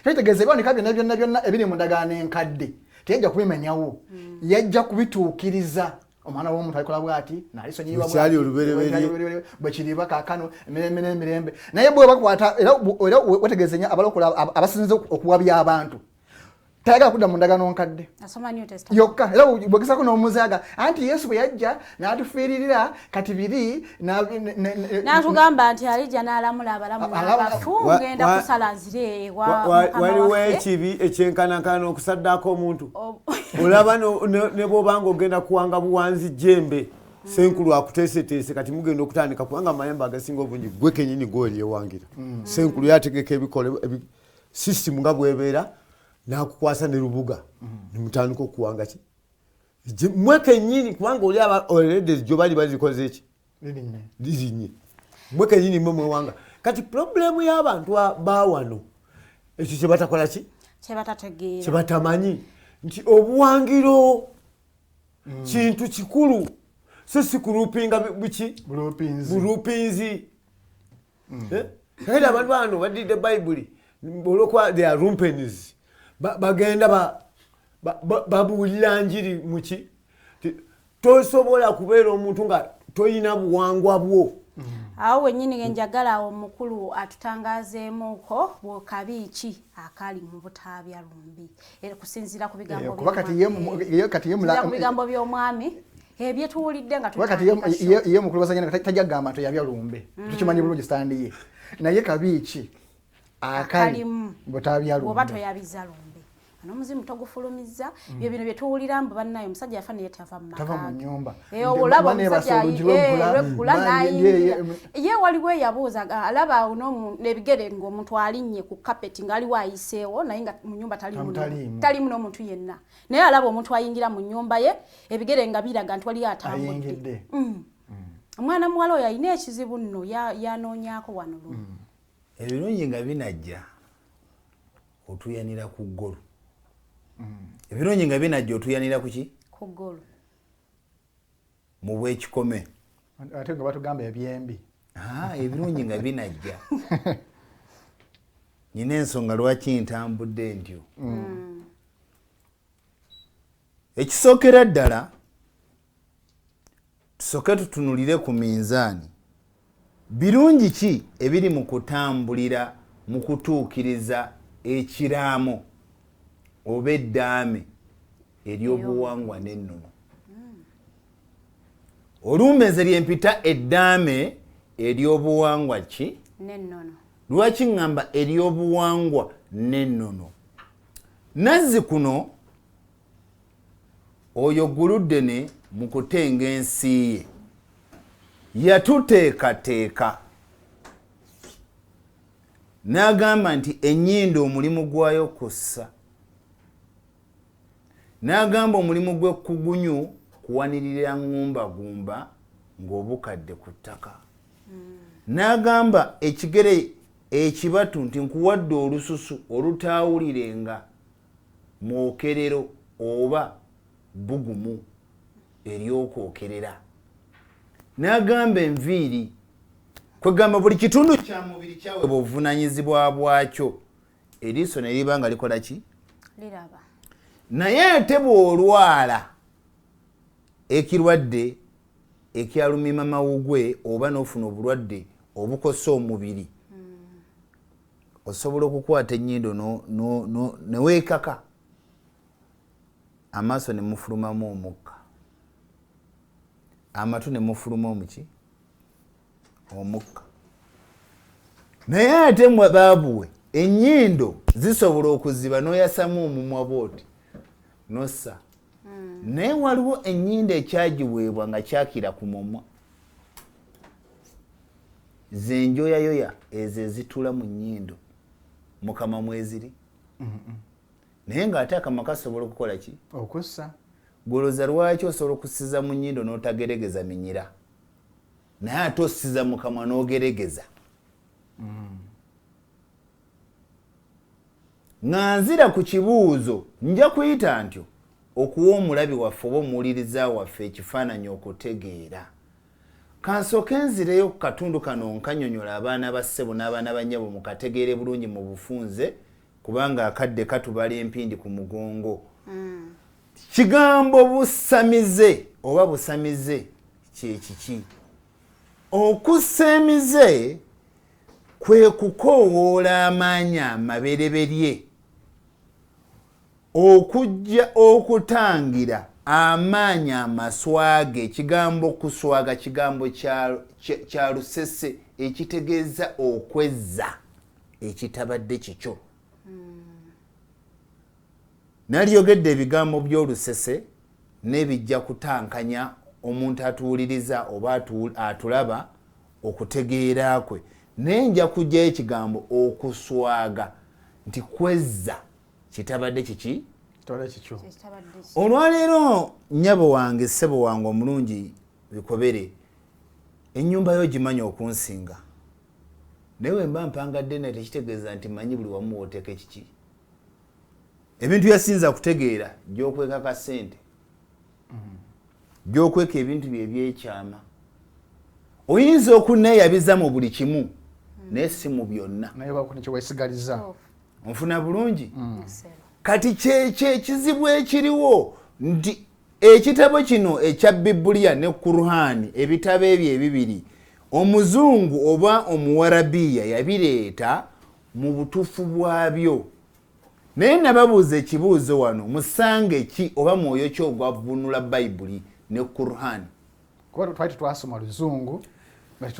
Kitegeeza ebiwandiika byonna byonna ebiri mu ndagaano enkadde teyajja kubimenyawo yajja kubituukiriza. Omwana w'omuntu alikola bw'ati n'alisonyiyibwa bwe kiriba kaakano emirembe n'emirembe naye bwe bakwata era wetegeeza nnyo abalokola abasinze okuwabya abantu tayagala kudda mu ndagaano nkadde yokka era bwegesako n'omuzaaga anti Yesu bwe yajja n'atufiiririra kati biri n'atugamba nti alijja n'alamula abalamu n'abafu ngenda kusala nzire waliwo ekibi ekyenkanankana okusaddaako omuntu olaba ne bw'obanga ogenda kuwanga buwanzi jembe senkulu akuteeseteese kati mugenda okutandika kubanga amayembe agasinga obungi gwe kenyini gw'olyewangira senkulu yategeka ebikole sisitimu nga bwebeera nakukwasa ne lubuga nimutandika okuwanga ki mwe kenyini kubanga oli already gyo bali bazikoze eki lirinye mwe kenyini mwe mwewanga kati problemu y'abantu bawano ekyo kyebatakola ki kyebatamanyi nti obuwangiro kintu kikulu so si kulupinga biki bulupinzi kati abantu bano badidde Baibuli olwokuba they are rumpenies bagenda babuulira njiri muki tosobola kubeera omuntu nga toyina buwangwa bwo. Awo wennyini njagala omukulu atutangazeemuko bw'okabi ki akali mu Bwotalwabya lumbi kusinziira ku bigambo bigambo by'omwami ebyetuwulidde nga ye mukulu Bazannya Nengo tajja kugamba nti yabya lumbe tukimanyi bulungi standi ye naye kabi ki akali mu Bwotalwabya lumbi oba toyabiza lumbi anomuzimu togufulumiza byo bino byetuwulira mbu bannayo omusajja yafana yetava mu nyumba olaba omusajja ye waliwo eyabuuza alaba n'ebigere ng'omuntu alinnye ku kapeti ng'aliwo ayiseewo naye nga mu nyumba talimu n'omuntu yenna naye alaba omuntu ayingira mu nyumba ye ebigere nga biraga nti waliyo atambudde. Omwana muwala oyo alina ekizibu nno yanoonyaako wano lumu ebirungi nga binajja otuyanira ku ggulu ebirungi nga binajja otuyanira kuki ku ggulu mu bwekikome ate nga batugamba ebyembi ebirungi nga binajja nyina ensonga lwaki ntambudde ntyo ekisookera ddala tusooke tutunulire ku minzaani birungi ki ebiri mu kutambulira mu kutuukiriza ekiraamo oba eddaame ery'obuwangwa n'ennono. Olumbe lyempita eddaame ery'obuwangwa ki n'ennono. Lwaki ngamba ery'obuwangwa n'ennono? Nazzi kuno oyo guluddene mu kutenga ensi ye yatuteekateeka n'agamba nti ennyindo omulimu gwayo kussa, n'agamba omulimu gw'ekkugunyu kuwanirira ngumba ng'obukadde ku ttaka, n'agamba ekigere ekibatu nti nkuwadde olususu olutaawulirenga mwokerero oba bugumu ery'okwokerera, n'agamba enviiri kwegamba buli kitundu kya mubiri kyaweebwa obuvunaanyizibwa bwakyo, eriiso ne liba nga likola ki? Liraba. Naye ate bw'olwala ekirwadde ekyalumima mawugwe oba n'ofuna obulwadde obukosa omubiri, osobola okukwata ennyindo ne weekaka, amaaso ne mufulumamu omukka, amatu ne mufuluma omuki? Omukka. Naye ate mwe baabuwe ennyindo zisobola okuziba n'oyasamu omumwa bw'oti nossa naye waliwo ennyindo ekyagiweebwa nga kyakira ku mumwa zenjoyayoya ezo ezitula mu nnyindo mukama mweziri naye ng'ate akamwa kasobola okukola ki okussa goloza lwaki osobola okusiza mu nnyindo n'otageregeza minyira naye ate osiza mu kamwa n'ogeregeza nga nzira ku kibuuzo nja kuyita ntyo okuwa omulabi waffe oba omuwuliriza waffe ekifaananyi okutegeera kansooke nzireyo ku katundu kano nkanyonyola abaana ba ssebo n'abaana ba nnyabo mukategeere bulungi mu bufunze kubanga akadde katubala empindi ku mugongo kigambo busamize oba busamize kyekiki okussa emize kwe kukoowoola amaanyi amabereberye okujja okutangira amaanyi amaswage ekigambo kuswaga kigambo kya lusese ekitegeeza okwezza ekitabadde kikyo nalyogedde ebigambo by'olusese n'ebijja kutankanya omuntu atuwuliriza oba atulaba okutegeera kwe naye nja kujjayo ekigambo okuswaga nti kwezza kitabadde kiki olwaleero nnyabo wange ssebo wange omulungi Bikobere ennyumba yo gimanya okunsinga naye wemba mpangadde naye tekitegeeza nti manyi buli wamu wooteeka kiki ebintu yasinza kutegeera gy'okweka ka ssente gy'okweka ebintu bye ebyekyama oyinza okunneeyabiza mu buli kimu naye si mu byonna onfuna bulungi kati ekizibu ekiriwo nti ekitabo kino ekya Bibuliya ne Kurani ebitabo ebyo ebibiri omuzungu oba omuwarabiya yabireeta mu butuufu bwabyo naye nababuuza ekibuuzo wano musange ki oba mwoyo ki ogwavunula Baibuli ne Kurani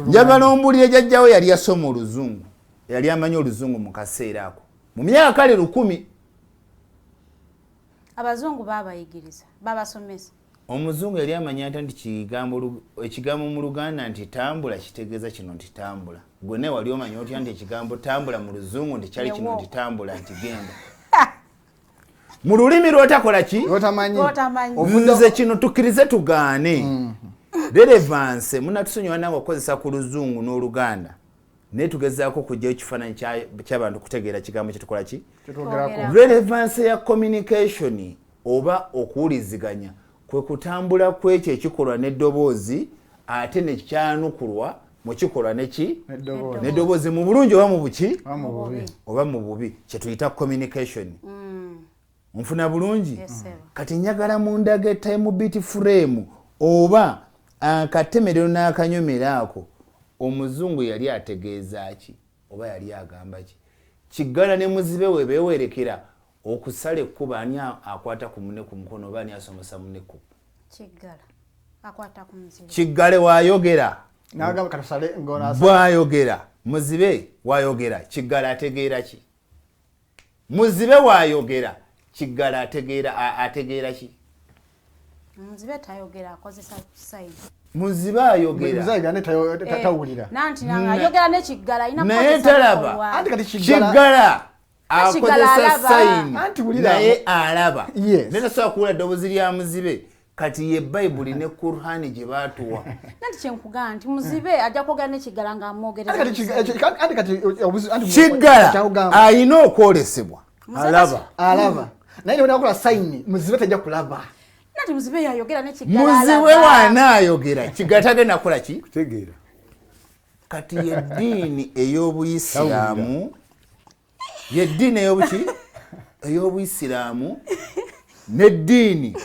njagala ombulire jjajjawo yali asoma oluzungu yali amanyi oluzungu mu kaseera ako mu myaka kale 10 abazungu babayigiriza babasomesa omuzungu yali amanya ate nti ekigambo mu Luganda nti tambula kitegeeza kino nti tambula gwe naye wali omanya otya nti ekigambo tambula mu luzungu nti kyali kino nti tambula nti genda mu lulimi lwotakola ki nze kino tukkirize tugaane relevance munatusonyiwa nange okukozesa ku luzungu n'oluganda naye tugezaako kujjayo ekifaananyi ky'abantu kutegeera kigambo kyetukola ki relevance ya communication oba okuwuliziganya kwe kutambula kwekyo ekikolwa n'eddoboozi ate nekyanukulwa mu kikolwa n'eddoboozi mu bulungi oba mu buki oba mu bubi kyetuyita communication nfuna bulungi kati njagala mundaga time beat frame oba akatemerero n'akanyomero ako omuzungu yali ategeeza ki oba yali agamba ki kiggala ne muzibe we bewerekera okusala ekkuba ani akwata ku munne ku mukono oba ani asomesa munne ku kiggale wayogera bwayogera muzibe wayogera kiggala ategeera ki muzibe wayogera kiggala ategeera ki muzibe tayogera akozesa sign muzibe ayogera ayogera nekiggala naye talaba kiggala akozesa sayini naye alaba naye tasobola kuwula eddoboozi lya muzibe kati ye Baibuli ne Kurani gye baatuwa nanti kyenkugamba nti muzibe ajja kwogera nekiggala ng'amwogerera kiggala ayina okwolesebwa alaba naye newenakola sayini muzibe tajja kulaba nati muzibe yayogera nekiggala muzibe waanaayogera kiggala tagenda kukola ki kutegeera kati yeddiini ey'obuyisiraamu ey'obuyisiraamu n'eddiini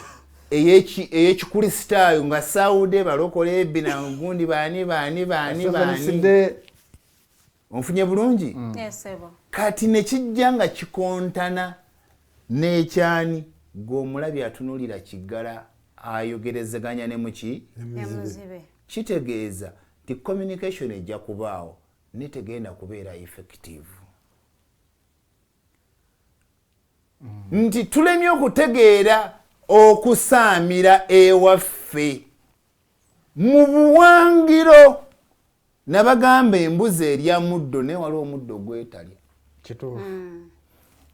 ey'ekikristaayo nga Sawude balokola ebina gundi baani onfunye bulungi kati nekijja nga kikontana n'ekyani gweomulabi atunulira kiggala ayogerezeganya ne muki kitegeeza nti communication ejja kubaawo netegenda kubeera effective nti tulemye okutegeera okusaamira ewaffe mu buwangiro nabagamba embuzi erya muddo ne wali omuddo gwetalya kituufu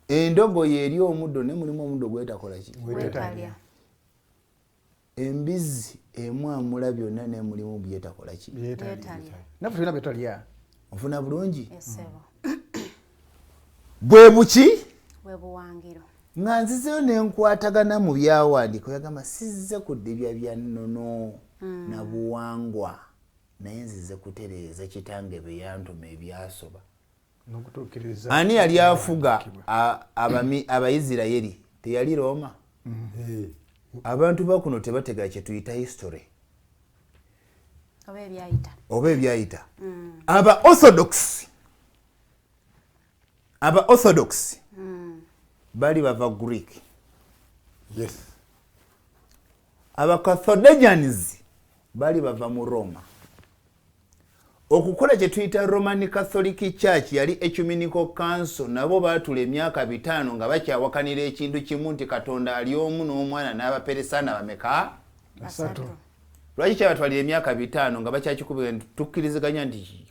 endogoyi eri omuddo ne mulimu omuddo gwetakola ki Gwetalya. embizi emwamula byonna ne mulimu byetakola ki Gwetalya. naffe tulina byetolya ofuna bulungi Essebo. bwe buki Bwe buwangiro. nga nzizeyo nenkwatagana mu byawandiika oyagamba sizze kuddibya bya nnono na buwangwa naye nzize kutereeza kitange bye yantuma ebyasoba n'okutuukiriza ani yali afuga abaisirayiri teyali Roma abantu bakuno tebategera kye tuyita history oba ebyayita aba orthodox bali bava Greek yes aba Carthaginians bali bava mu Roma okukola kye tuyita Roman Catholic Church yali ecuminical council nabo baatula emyaka 5 nga bakyawakanira ekintu kimu nti Katonda ali omu n'omwana n'abaperesana bameka asatu lwaki kyabatwalira emyaka 5 nga bakyakikubira tukkiriziganya nti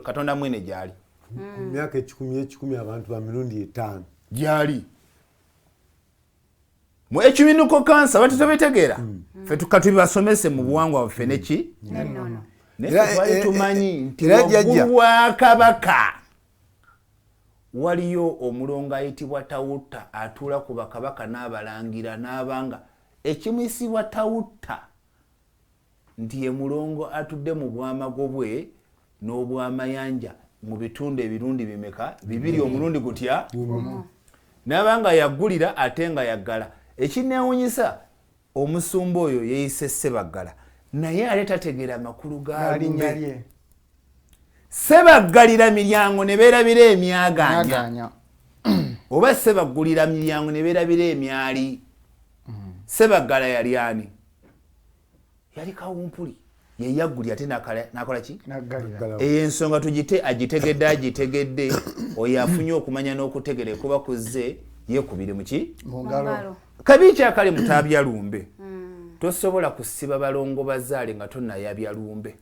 Katonda mwene gyali myaka 10 abantu ba mirundi 5 gyali mu ecuminical council abantu tebetegeera ffe tukatuli basomese mu buwangwa baffe neki Nennono. naye tumanyi nti waggulu wa kabaka waliyo omulongo ayitibwa Tawutta atuula ku bakabaka n'abalangira n'abanga ekimisibwa Tawutta nti ye mulongo atudde mu bwamago bwe n'obwamayanja mu bitundu ebirundi bimeka bibiri omulundi gutya n'abanga yaggulira ate nga yaggala ekineewunyisa omusumba oyo yeeyise Ssebaggala naye ate tategeera amakulu ga Lumbe Ssebaggalira miryango ne beerabira emyaganya oba Ssebaggulira miryango ne beerabira emyali Ssebaggala yali ani yali kawumpuli ye yaggulira ate nakola ki eyo ensonga agitegedde oyo afunye okumanya n'okutegera kuba kuzze yeekubire mu ki mu ngalo kabi kyakali mutaabya Lumbe tosobola kusiba balongo bazaale nga tonnayabya Lumbe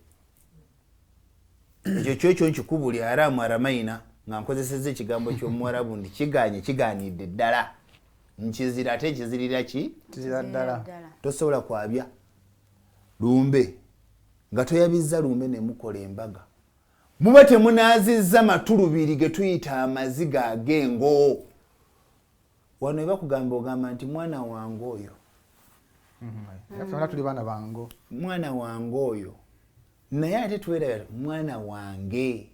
ekyo kyo nkikubuli aramu aramaina nga nkozesezza ekigambo ky'omuwarabu ndi kigaanidde ddala nkizira ate ekizirira ki kizira ddala tosobola kwabya Lumbe nga toyabizza Lumbe ne mukola embaga muba temunaazizza matulubiri ge tuyita amaziga ag'engo wano eba kugamba ogamba nti mwana wange oyo tuli baana bango mwana wange oyo naye ate tubeera mwana wange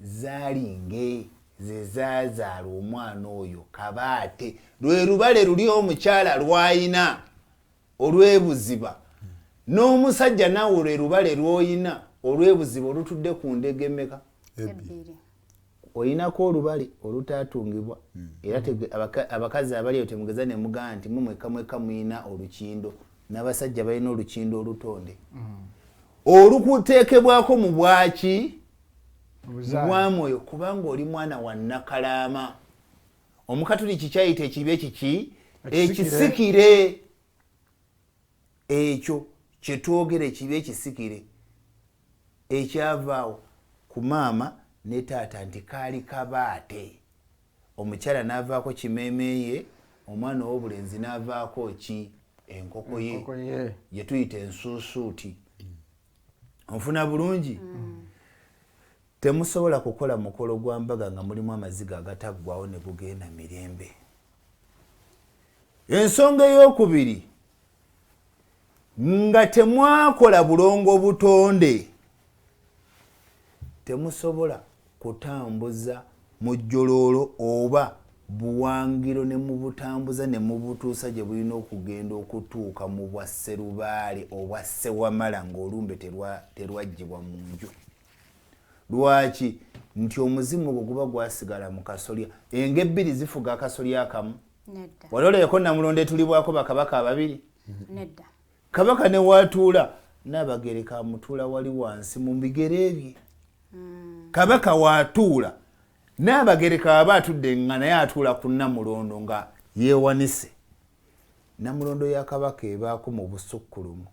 zaalinge ze zaazaala omwana oyo kabaate lwe lubale luli omukyala lwayina olw'ebuziba n'omusajja naawe lwe lubale lw'oyina olw'ebuziba olutudde ku ndege mmeka oyinako olubale olutaatungibwa era abakazi abali eyo temugeza ne mugamba nti mweka muyina olukindo n'abasajja balina olukindo olutonde olukuteekebwako mu bwaki bwamwoyo kubanga oli mwana wa Nakalaama Omukatuliki kyayita ekibi ekiki ekisikire ekyo kyetwogera ekibi ekisikire ekyavaawo ku maama ne taata nti kaali kabaate omukyala n'avaako kimeemeeye omwana ow'obulenzi n'avaako ki enkoko ye yetuyita ensuusuuti onfuna bulungi temusobola kukola mukolo gwa mbaga nga mulimu amaziga agataggwawo ne gugenda mirembe ensonga ey'okubiri nga temwakola bulongo butonde temusobola kutambuza mu jjoloolo oba buwangiro ne mubutambuza ne mubutuusa gye bulina okugenda okutuuka mu bwa Sserubaale obwa Ssewamala ng'olumbe terwaggyibwa mu nju lwaki nti omuzimu ogwo guba gwasigala mu kasolya engo ebbiri zifuga akasolya akamu wali olabeko Namulonde tulibwako bakabaka ababiri kabaka ne waatuula Nnabagereka amutuula wali wansi mu bigere bye kabaka waatuula Nnabagereka aba atudde nga naye atuula ku Namulondo nga yeewanise namulondo ya kabaka ebaako mu busukkulumu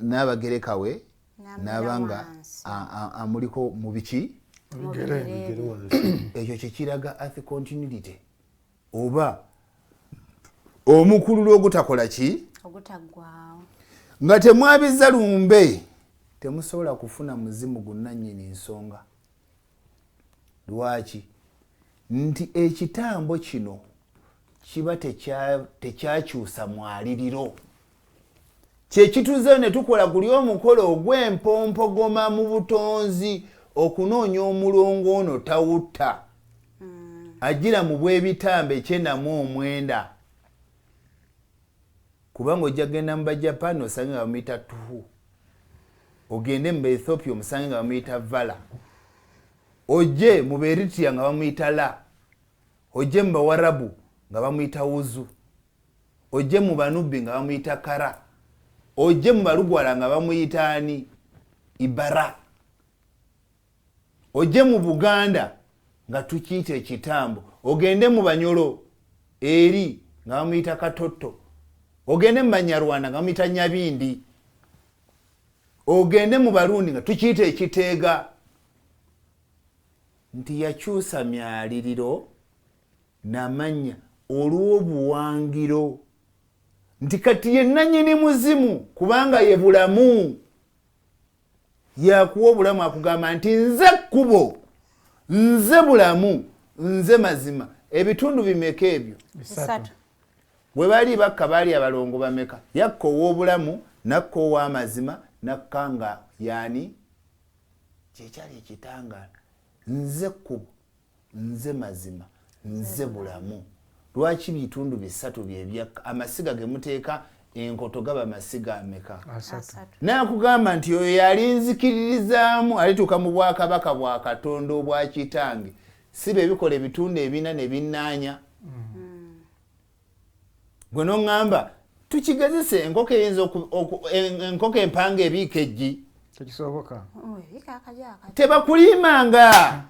n'abagereka we n'abanga amuliko mu biki ekyo kyekiraga earth continuity oba omukululo ogutakola ki ogutaggwaawo nga temwabiza lumbe temusobola kufuna muzimu gunnannyini nsonga. Lwaki? Nti ekitambo kino kiba tekyakyusa mwaliriro kyekituze ne tukola guli omukolo ogw'empompogoma mu butonzi okunoonya omulongo ono tawutta agira mu bw'ebitambo 9 kubanga ojja genda mu Bajapani osange nga bamuyita tuhu, ogende mu Ethiopia omusange nga bamuyita vala, ojje mu Eritrea nga bamuyita la, ojje mu Bawarabu nga bamuyita wuzu, ojje mu Banubi nga bamuyita kara, ojje mu Balugwala nga bamuyita ani ibara, ojje mu Buganda nga tukiyita ekitambo, ogende mu Banyolo eri nga bamuyita katotto, ogende mu Banyarwanda nga bamuyita nyabindi, ogende mu Barundi nga tukiyita ekiteega. Nti yakyusa myaliriro n'amanya olw'obuwangiro nti kati ye nannyini muzimu kubanga ye bulamu yakuwa obulamu akugamba nti nze kkubo, nze bulamu, nze mazima. Ebitundu bimeka ebyo? 3. Bwe bali bakka baali abalongo bameka? Yakka ow'obulamu nakka ow'amazima nakka nga yani kyekyali ekitangaala. Nze kkubo, nze mazima, nze bulamu. Lwaki bitundu 3 byebya amasiga ge muteeka enkoto gaba masiga ameka? 3. Nakugamba nti oyo yali nzikiririzaamu alituuka mu bwakabaka bwa Katonda obwa kitange si be bikola ebitundu 4 ne binnaanya. Gwe n'oŋŋamba tukigezese enkoko eyinza enkoko empanga ebiika eggi tekisoboka tebakulimanga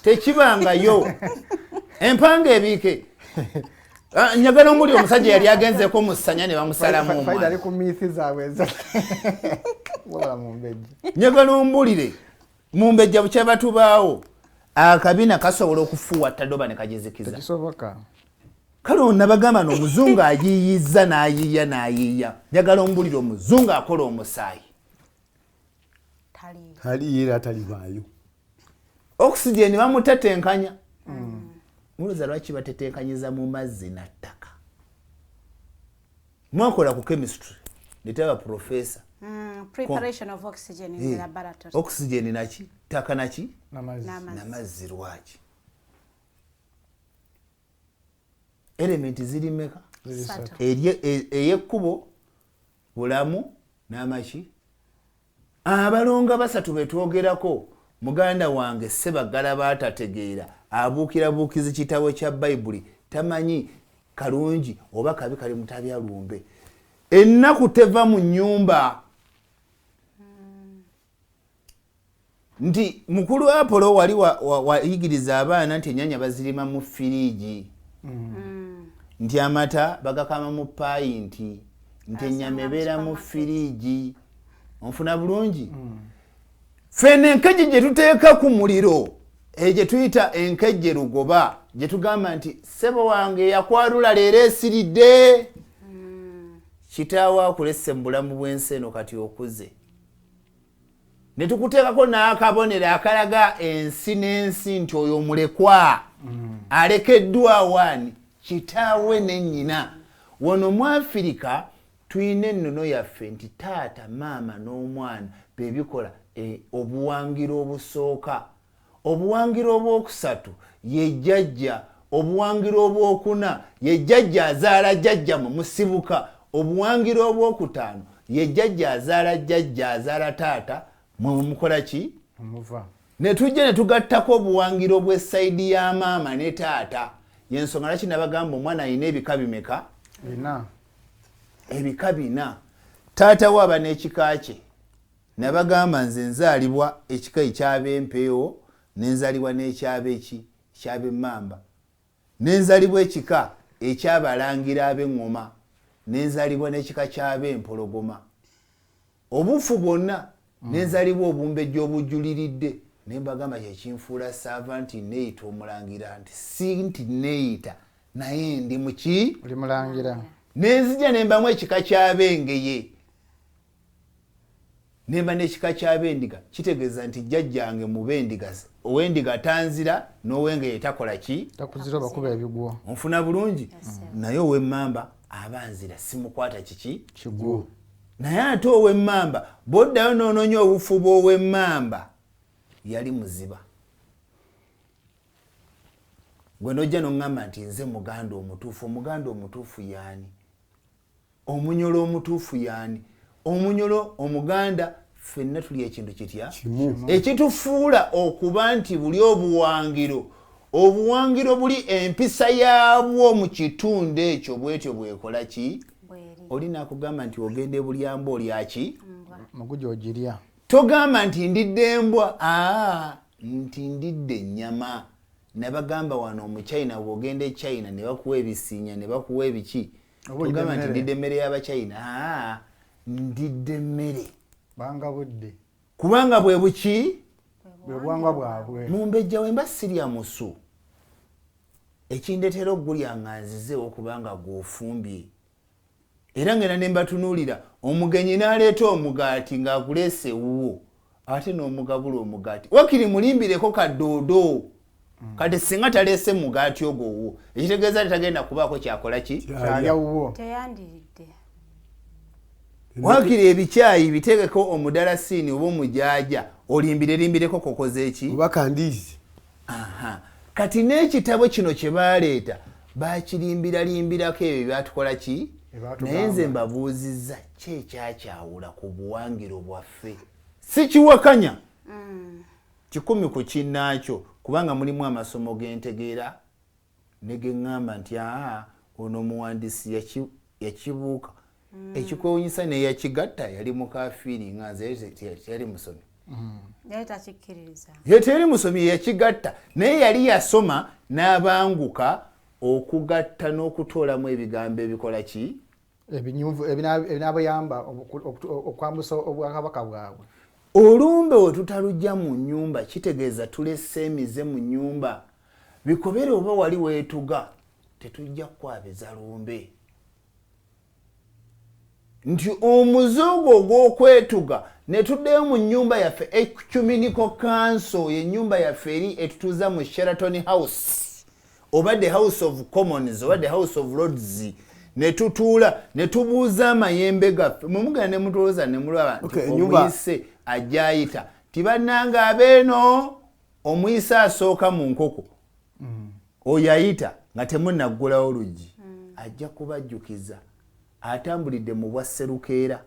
tekibangayo empanga ebiike. Njagala omuli omusajja yali agenzeko mu ssanya ne bamusalamu omwana. Ali ku miithi zaabwe eza. Wala Mumbejja. Njagala ombulire Mumbejja bukya batubaawo akabina kasobola okufuuwa ttadoba ne kagizikiza. Tekisoboka. Kale onnabagamba n'omuzungu ayiiyizza n'ayiiya. Njagala ombulire omuzungu akola omusaayi. Taliira talibaayo. Oxygen bamutatenkanya. Muluza lwaki batetenkanyiza mu mazzi na ttaka? Mwakola ku chemistry litaba professor. Preparation of oxygen in the laboratory. Oxygen naki? Ttaka naki? Namazzi. Lwaki? Element ziri meka? Eyekkubo, bulamu n'amaki? Abalonga 3 betwogerako. Muganda wange Sebagala baatategeera abuukirabuukizi kitabo kya Baibuli tamanyi kalungi oba kabi kali mutabya lumbe. Ennaku teva mu nnyumba. Nti mukulu wa Apollo wali wayigiriza abaana nti ennyanya bazirima mu firiigi. Nti amata bagakama mu payinti. Nti ennyama ebeera mu firiigi. Onfuna bulungi? Fene enkejje gye tuteeka ku muliro gye tuyita enkejje lugoba gye tugamba nti ssebo wange yakwalula leero esiridde. Kitaawo akulesse mu bulamu bw'ensi eno kati okuze. Ne tukuteekako n'akabonero akalaga ensi n'ensi nti oyo omulekwa alekeddwa awaani kitaawe ne nnyina. Wano mu Afirika tuyina ennono yaffe nti taata maama n'omwana bebikola obuwangiro obusooka. Obuwangiro obwokusatu ye jjajja, obuwangiro obwokuna ye jjajja azaala jjajja mu musibuka, obuwangiro obwokutaano ye jjajja azaala jjajja azaala taata mwe mukola ki? Muva. Ne tujja ne tugattako obuwangiro bw'essayidi ya maama ne taata. Yensonga laki nabagamba omwana alina ebika bimeka? 4. Ebika 4. Taata we aba n'ekika kye. Nabagamba nze nzaalibwa ekika ekyab'empeewo nenzaalibwa n'ekyab'eki kyab'emmamba. nenzalibwa ekika ekyabalangira ab'eŋŋoma nenzalibwa n'ekika ky'ab'empologoma obufu bwonna nenzalibwa obumbejja obujjuliridde ne mbagamba kyekinfuula servant neeyita omulangira nti si nti neeyita naye ndi muki oli mulangira nenzija ne mbamu ekika ky'ab'engeye nemba n'ekika ky'ab'endiga kitegeeza nti jjajjange mu b'endiga ow'endiga tanzira n'ow'engeye takola ki takuzira bakuba ebigwo onfuna bulungi naye ow'emmamba abanzira simukwata kiki kigwo naye ate ow'emmamba bw'oddayo n'onoonya obufu bw'ow'emmamba yali muziba gwe nojja n'oŋŋamba nti nze muganda omutuufu omuganda omutuufu yaani omunyolo omutuufu yaani omunyolo omuganda ffenna tuli ekintu kitya ekitufuula okuba nti buli obuwangiro buli empisa yaabwo mu kitundu ekyo bwetyo bwekola ki oli nakugamba nti ogende bulyamba olyaki muguja ogirya togamba nti ndidde embwa nti ndidde ennyama nabagamba wano omuchina bwogenda echina ne bakuwa ebisinya ne bakuwa ebiki togamba nti ndidde emmere y'abachina ndidde emmere banga budde kubanga bwe buki bwe bwangwa bwabwe mumbejja wemba sirya musu ekindetera okugulya nganzize okubanga gwofumbye era ngera ne mbatunuulira omugenyi n'aleeta omugaati ng'akuleese ewuwo ate n'omugabula omugaati wakiri mulimbireko kadoodo kati singa taleese mugaati ogwo owuwo ekitegeeza tetagenda kubaako kyakola ki kyalya wuwo teyandiridde wakiri ebikyayi bitegeko omudalasini oba omujaja olimbireko kokoze eki oba kandiizi kati n'ekitabo kino kye baleeta bakirimbiralimbirako ebyo byatukola ki naye nze mbabuuzizza ki ekyakyawula ku buwangiro bwaffe si kiwakanya 100 ku kinnaakyo kubanga mulimu amasomo gentegeera ne geŋŋamba nti ono omuwandiisi yakibuuka ekikwewunyisa neyakigatta yali mukafiiri nga nze teyali musomi ye teyali musomi yakigatta naye yali yasoma n'abanguka okugatta n'okutoolamu ebigambo ebikola ki ebinyuvu ebinabayamba okwambusa obwakabaka bwabwe olumbe we tutalujja mu nnyumba kitegeeza tulese emize mu nnyumba Bikobere oba wali weetuga tetujja kwabeza lumbe nti omuzogo ogw'okwetuga ne tuddeyo mu nnyumba yaffe ecuminico council ye nnyumba yaffe eri etutuuza mu Sheraton House oba the House of Commons oba the House of Lords ne tutuula ne tubuuza amayembe gaffe mumugana ne mutulooza ne mulaba nti omuyise ajayita tibannanga abeeno omuyise asooka mu nkoko oyayita nga temunnaggulawo oluggi ajja kubajjukiza atambulidde mu bwa Sserukeera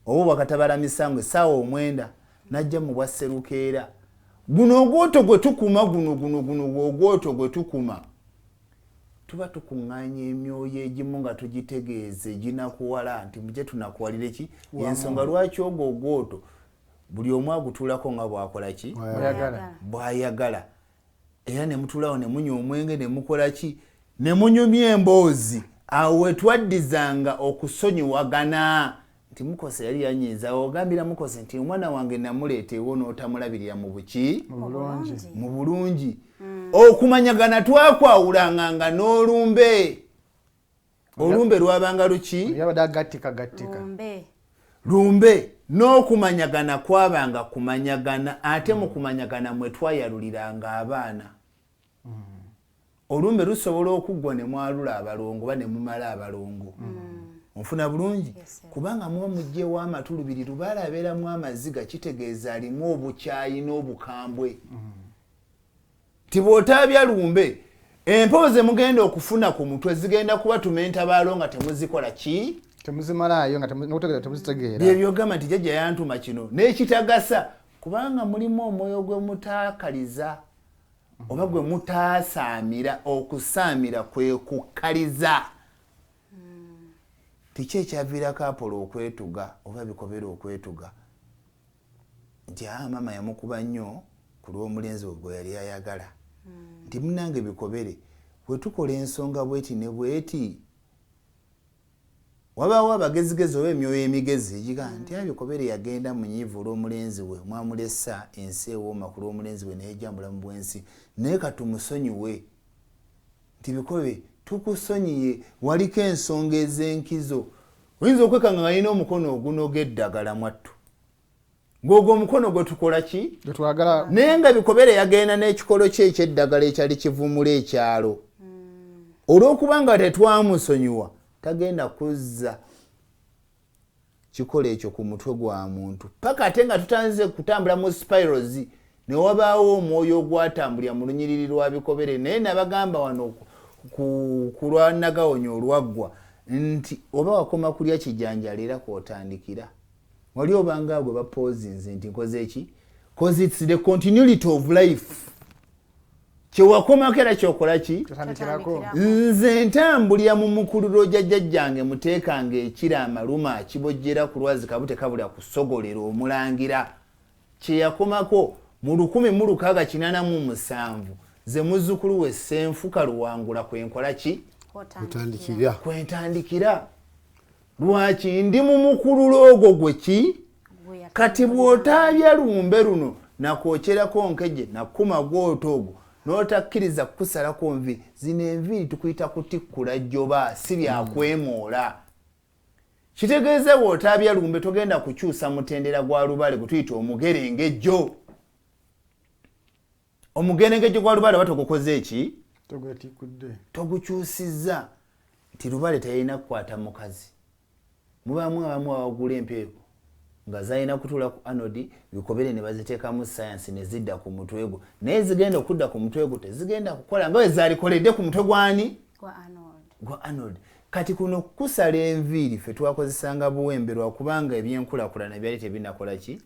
oba bwakatabala misango essaawa 9 najja mu bwa Sserukeera guno ogwoto gwe tukuma guno ogwoto gwe tukuma tuba tukuŋŋaanya emyoyo egimu nga tugitegeeze ginakuwala nti mujje tunakuwalire ki ensonga lwaki ogwo ogwoto buli omu agutuulako nga bwakola ki bwayagala era ne mutuulawo ne munywa omwenge ne mukola ki ne munyumya emboozi awo wetwaddizanga okusonyiwagana nti Mukose yali yanyiiza ogambira Mukose nti omwana wange namuleeta ewo n'otamulabirira mu buki mu bulungi okumanyagana twakwawulanga nga n'olumbe olumbe lwabanga luki lumbe n'okumanyagana kwabanga kumanyagana ate mu kumanyagana mwe twayaluliranga abaana olumbe lusobola okuggwa ne mwalula abalongo ba ne mumala abalongo onfuna bulungi kubanga muba mugjewo amatu lubiri lubaala abeeramu amaziga kitegeeza alimu obukyayi n'obukambwe tibw'otaabya lumbe empooze mugenda okufuna ku mutwe zigenda kuba tumentabaalo nga temuzikola ki temuzimalayo nga temuzitegeera byebyogamba nti jjajja yantuma kino n'ekitagasa kubanga mulimu omwoyo gwe mutaakaliza oba gwe mutaasaamira okusaamira kwe kukkaliza tiki ekyaviirako Apollo okwetuga oba Bikobere okwetuga nti maama yamukuba nnyo ku lw'omulenzi we gwe yali ayagala nti munnange Bikobere bwe tukola ensonga bweti ne bweti wabaawo abagezigezi oba emyoyo emigezi egiga nti Bikobere yagenda mu nyiivu olw'omulenzi we mwamulesa ensi ewooma ku lw'omulenzi we n'ejja mulamu bw'ensi naye katumusonyiwe nti Bikobere tukusonyiye waliko ensonga ez'enkizo oyinza okwekanga nga yina omukono ogunoga eddagala mwattu ng'ogwo omukono gwe tukola ki naye nga Bikobere yagenda n'ekikolo kye eky'eddagala ekyali kivumula ekyalo olw'okuba nga tetwamusonyiwa tagenda kuzza kikola ekyo ku mutwe gwa muntu paka ate nga tutanze kutambula mu spirals ne wabaawo omwoyo ogwatambulira mu lunyiriri lwa Bikobere naye nabagamba wano ku lwanagawonyo olwaggwa nti oba wakoma kulya kijanjala era kwotandikira wali obanga gwe bapozinze nti nkoze eki cause it's the continuity of life kyewakomako era kyokola ki nze ntambulira mu mukululo jjajjange muteekanga ekira amaluma akibojjera ku lwazi kabute kabula kusogolera omulangira kyeyakomako mu 1687 ze muzzukulu we Ssenfuka Luwangula kwenkola ki kwentandikira lwaki ndi mu mukululo ogwo gwe ki kati bw'otaabya lumbe luno nakwokyerako nkeje nakuma gw'oto ogwo n'otakkiriza kukusalako nvi zino enviiri tukuyita kutikkula jjoba si byakwemoola kitegeeza bw'otaabya lumbe togenda kukyusa mutendera gwa lubale gwe tuyita omugerengejjo omugerengejjo gwa lubale oba togukoze eki togukyusizza nti lubale teyalina kukwata mukazi mubaamu abamu abagula empewo nga zalina kutuula ku Arnold Bikobere ne baziteekamu science ne zidda ku mutwe gwo naye zigenda okudda ku mutwe gwo tezigenda kukola nga we zaalikoledde ku mutwe gwani gwa Arnold kati kuno kusala enviiri ffe twakozesanga buwembe lwakubanga ebyenkulakulana byali tebinakola ki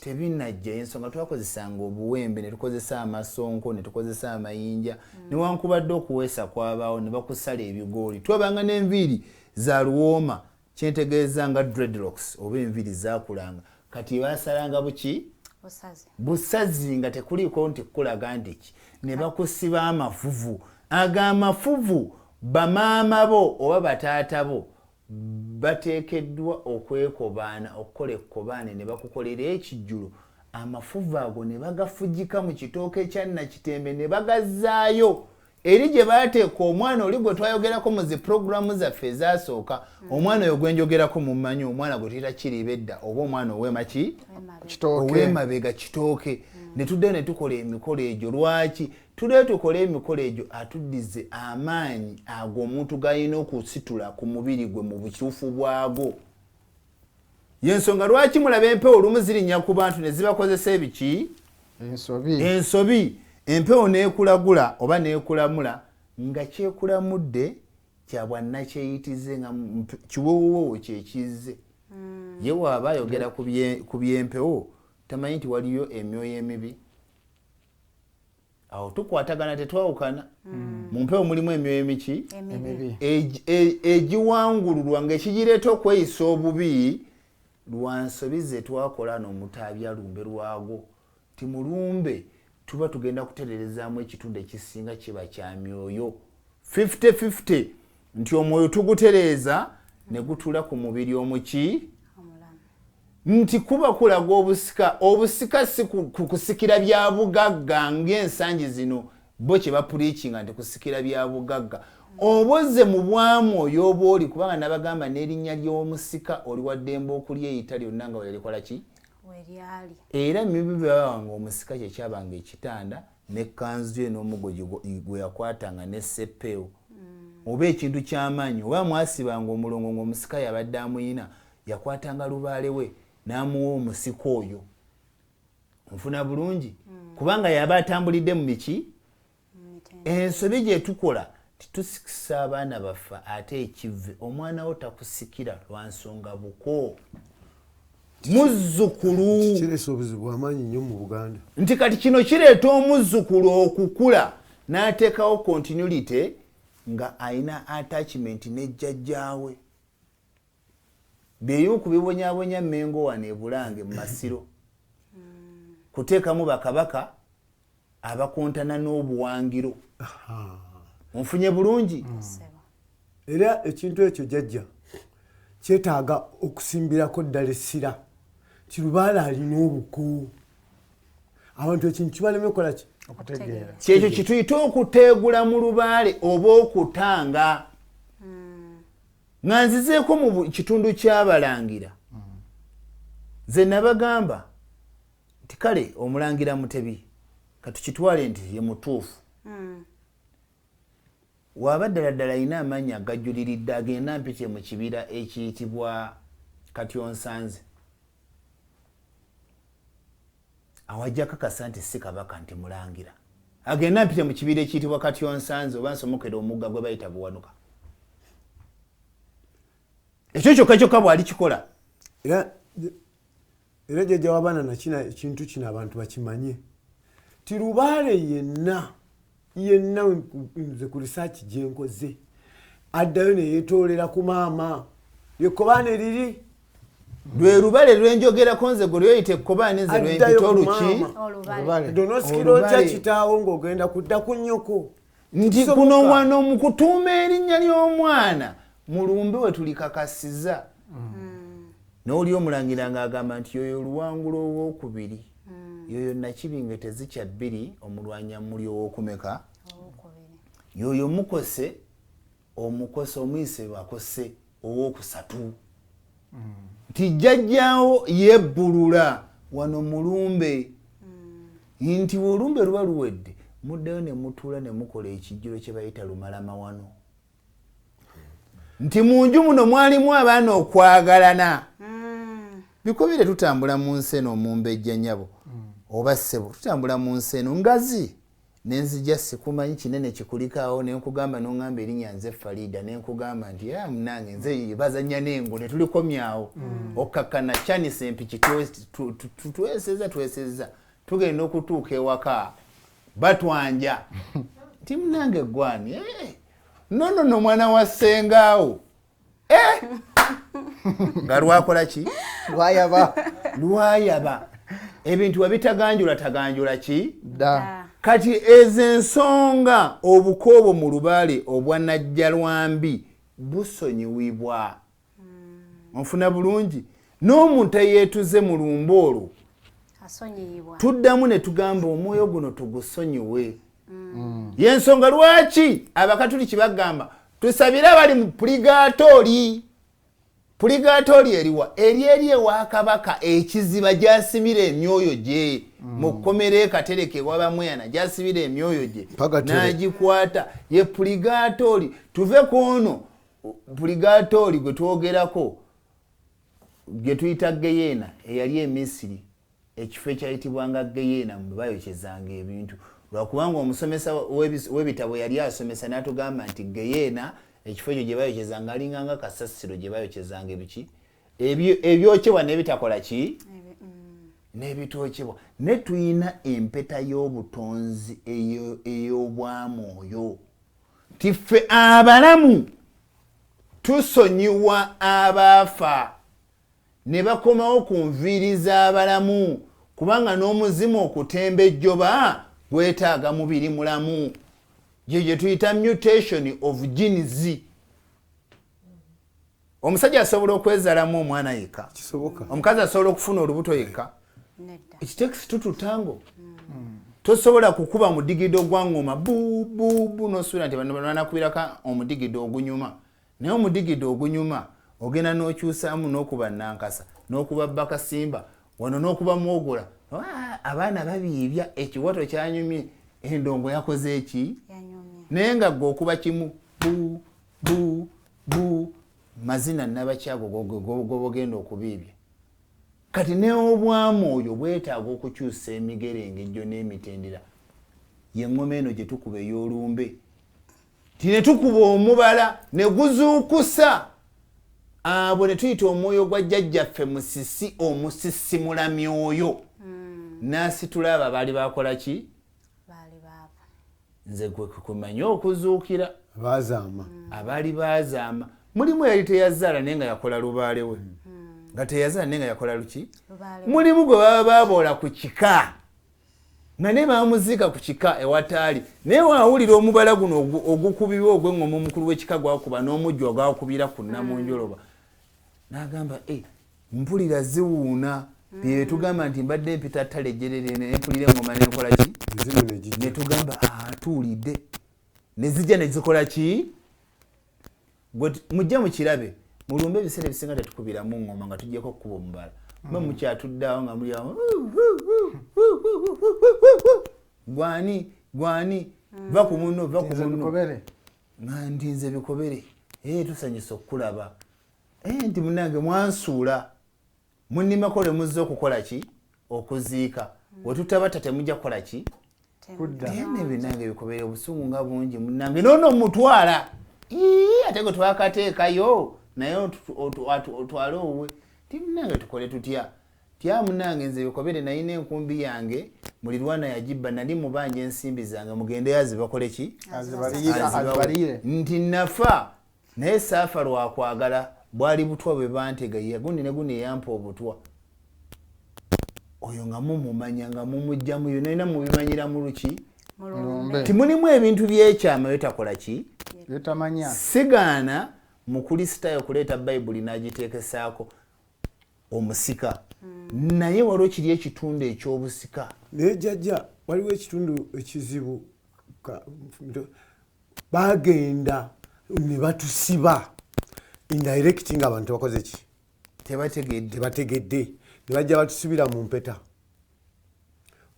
tebinajja ensonga twakozesanga obuwembe ne tukozesa amasonko ne tukozesa amayinja newankubadde okuweesa kwabaawo ne bakusala ebigooli twabanga n'enviiri za luwooma kyentegeeza nga dreadlocks oba enviiri zaakulanga kati basalanga buki busazi nga tekuliiko nti kulaga nti ki ne bakusiba amafuvu ag'amafuvu bamaama bo oba bataata bo bateekeddwa okwekobaana okukola ekkobaane ne bakukolera ekijjulo amafuvu ago ne bagafugika mu kitooke ekya Nakitembe ne bagazzaayo eri gye baateeka omwana oli gwe twayogerako mu zi puroguramu zaffe ezasooka omwana oyo gwe njogerako mu mmanyi omwana gwe tuyita Kiriibedda oba omwana ow'emaki ow'emabega kitooke ne tudde ne tukola emikolo egyo lwaki tudde tukola emikolo egyo atuddize amaanyi ago omuntu g'alina okusitula ku mubiri gwe mu butuufu bwago yensonga lwaki mulaba empewo olumu zirinnya ku bantu ne zibakozesa ebiki ensobi empewo neekulagula oba neekulamula nga kyekulamudde kyabwannakyeyitize nga kiwowowo kyekizze ye waaba ayogera ku byempewo tamanyi nti waliyo emyoyo emibi awo tukwatagana tetwawukana mu mpewo mulimu emyoyo emiki egiwangululwa ng'ekigireeta okweyisa obubi lwa nsobi ze twakola n'omutaabya lumbe lwago ti mulumbe tuba tugenda kutereerezaamu ekitundu ekisinga kiba kya myoyo 50-50 nti omwoyo tugutereeza ne gutuula ku mubiri omuki nti kuba kulaga obusika si kusikira bya bugagga ng'ensangi zino bo kye bapuliikinga nti kusikira bya bugagga oboze mu bwamwoyo oba oli kubanga nabagamba n'erinnya ly'omusika oli waddembe okulya eyita lyonna nga welikola ki era mibi byabanga omusika kyekyabanga ekitanda nekkanzu ye n'omugo gwe yakwatanga n'esseppeewo oba ekintu ky'amaanyi oba mwasibanga omulongo ng'omusika yabadde amuyina yakwatanga lubaale we n'amuwa omusika oyo nfuna bulungi kubanga yaba atambulidde mu miki ensobi gye tukola titusikisa abaana baffe ate ekivve omwana wo takusikira lwa nsonga buko muzzukulu kireesa obuzibu bw'amaanyi nnyo mu Buganda nti kati kino kireeta omuzzukulu okukula n'ateekawo continuity nga alina attachment ne jjajjaawe byeyo kubibonyabonya Mengo wano e Bulange mu Masiro kuteekamu bakabaka abakontana n'obuwangiro. Onfunye bulungi? Era ekintu ekyo jjajja kyetaaga okusimbirako ddala essira. Kirubaale alina obuko. Abantu ekintu kibaleme kola ki? Okutegeera. Kyekyo kituyita okuteegula mu lubaale oba okutanga. Nga nzizeeko mu kitundu ky'abalangira. Nze nabagamba nti kale omulangira Mutebi katukitwale nti ye mutuufu. Waba ddala alina amannya agajjuliridde agenda mpitye mu kibira ekiyitibwa Katyonsanze. Awajja kakasa nti si kabaka nti mulangira. Agenda mpitye mu kibira ekiyitibwa Katyonsanze oba nsomokera omugga gwe bayita Buwanuka. Ekyo kyokka bw'ali kikola. Era jjajja w'abaana nakina ekintu kino abantu bakimanye. Ti Lubaale yenna nze ku risaaki gye nkoze addayo ne yeetoolera ku maama Ekkobaane liri. Lwe Lubaale lwenjogerako nze gwe lyoyita Ekkobaane nze lwempita oluki. Donosikiro kya kitaawo ng'ogenda kudda ku nnyoko. Nti kuno wano mu kutuuma erinnya ly'omwana Mulumbe we tulikakasiza. N'oli omulangira ng'agamba nti yoyo Luwangula ow'okubiri. Yoyo Nakibinge tezikya bbiri omulwanya muli ow'okumeka. Yoyo Mukose omuyise bakose ow'okusatu. Nti jjajjaawo yebbulula wano Mulumbe. Nti Olumbe luba luwedde muddayo ne mutuula ne mukola ekijjulo kye bayita lumalama wano. Nti mu nju muno mwalimu abaana okwagalana. Bikobere tutambula mu nsi eno Omumbejja nnyabo oba ssebo tutambula mu nsi eno ngazi nenzija sikumanyi kinene kikulikaawo ne nkugamba n'ongamba erinnya nze Farida ne nkugamba nti munange nze Bazannya Nengo ne tulikomyawo okkakkana kyanisa empiki tweseza tugenda okutuuka ewaka batwanja nti munange gwani no mwana wa ssengaawo nga lwakola ki? Lwayaba. Ebintu wabitaganjula ki? Kati ez'ensonga obukoobo mu Lubaale obwa Najjalwambi busonyiwibwa. Onfuna bulungi? N'omuntu eyeetuze mu lumbe olwo tuddamu ne tugamba omwoyo guno tugusonyiwe. Y'ensonga lwaki abakatuli kibagamba tusabire abali mu purigatori. Purigatori eriwa eri ewa Kabaka ekiziba gyasimira emyoyo gye mu kkomera ekatereke wabamwena gyasibira emyoyo gye n'agikwata ye purigatori. Tuve ku ono purigatori gwe twogerako gye tuyita Geyeena eyali e Misiri ekifo ekyayitibwanga Geyeena mu bayokyezanga ebintu lwakubanga omusomesa w'ebitabo yali asomesa n'atugamba nti Geyeena ekifo ekyo gye bayokyezanga alinganga kasasiro gye bayokyezanga ebiki ebyokyebwa n'ebitakola ki n'ebitookebwa. Ne tuyina empeta y'obutonzi ey'obwamwoyo ti ffe abalamu tusonyiwa abaafa ne bakomawo ku nviiri z'abalamu kubanga n'omuzimu okutemba ejjoba gwetaaga mubiri mulamu. Gye tuyita mutation of genes. Omusajja asobola okwezaalamu omwana yekka. Omukazi asobola okufuna olubuto yekka. It takes two to tango. Tosobola kukuba mudigido gwa ngoma bu n'osuula nti bano banakubiraka omudigido ogunyuma. Naye omudigido ogunyuma ogenda n'okyusaamu n'okuba nankasa n'okuba bakasimba wano n'okuba mwogola. Abaana babiibya ekiwato kyanyumye endongo yakoze eki? Naye nga gwe okuba kimu bu mazina nabakyago gobogenda okubiibya. Kati n'obwamwoyo bwetaaga okukyusa emigerengejjo n'emitendera. Ye ngoma eno gye tukuba ey'Olumbe. Ti ne tukuba omubala ne guzuukusa. Abo ne tuyita omwoyo gwa jjajjaffe musisi omusisimula myoyo. N'asitula abo abaali bakola ki? Nze gwe kumanya okuzuukira abaali baazaama. Mulimu yali teyazaala naye nga yakola Lubaale we. Nga teyazaala naye nga yakola luki? Mulimu gwe baba baboola ku kika nga ne bamuziika ku kika ewataali naye waawulira omubala guno ogukubibwa ogw'engoma omukulu w'ekika gwakuba n'omujjo ogwakubira ku nnamunjoloba n'agamba mpulira ziwuuna bye tugamba nti mbadde mpita ttale jjerere ne mpulira engoma nenkola ki ne tugamba atuulidde ne zijja ne zikola ki mujja mukirabe mulumbe ebiseera ebisinga tetukubiramu ngoma nga tujjako okukuba omubala mba mukyatuddeawo nga muli awo gwani va ku muno nga ndinze Bikobere tusanyusa okukulaba nti munange mwansuula munnimako lwe muzze okukola ki okuziika wetutabata temujja kukola ki ne binange Bikobere obusungu nga bungi munange noono mutwala ate gwe twakateekayo naye otwale owe ti munange tukole tutya tya munange nze Bikobere nayina enkumbi yange mulirwana yagibba nali mubanja ensimbi zange mugende yazibakole ki azibalire nti nafa naye saafa lwakwagala bwali butwa bwe bantega gundi ne gundi eyampa obutwa oyo nga mumumanya nga mumujjamuyo nalina mubimanyira mu luki timulimu ebintu byekyama byotakola ki byotamanya sigaana mukulisitayo okuleeta bayibuli n'agiteekesaako omusika naye waliwo kiri ekitundu eky'obusika naye jjajja waliwo ekitundu ekizibu bagenda ne batusiba indirect nga abantu bakoze ki tebategedde ne bajja batusibira mu mpeta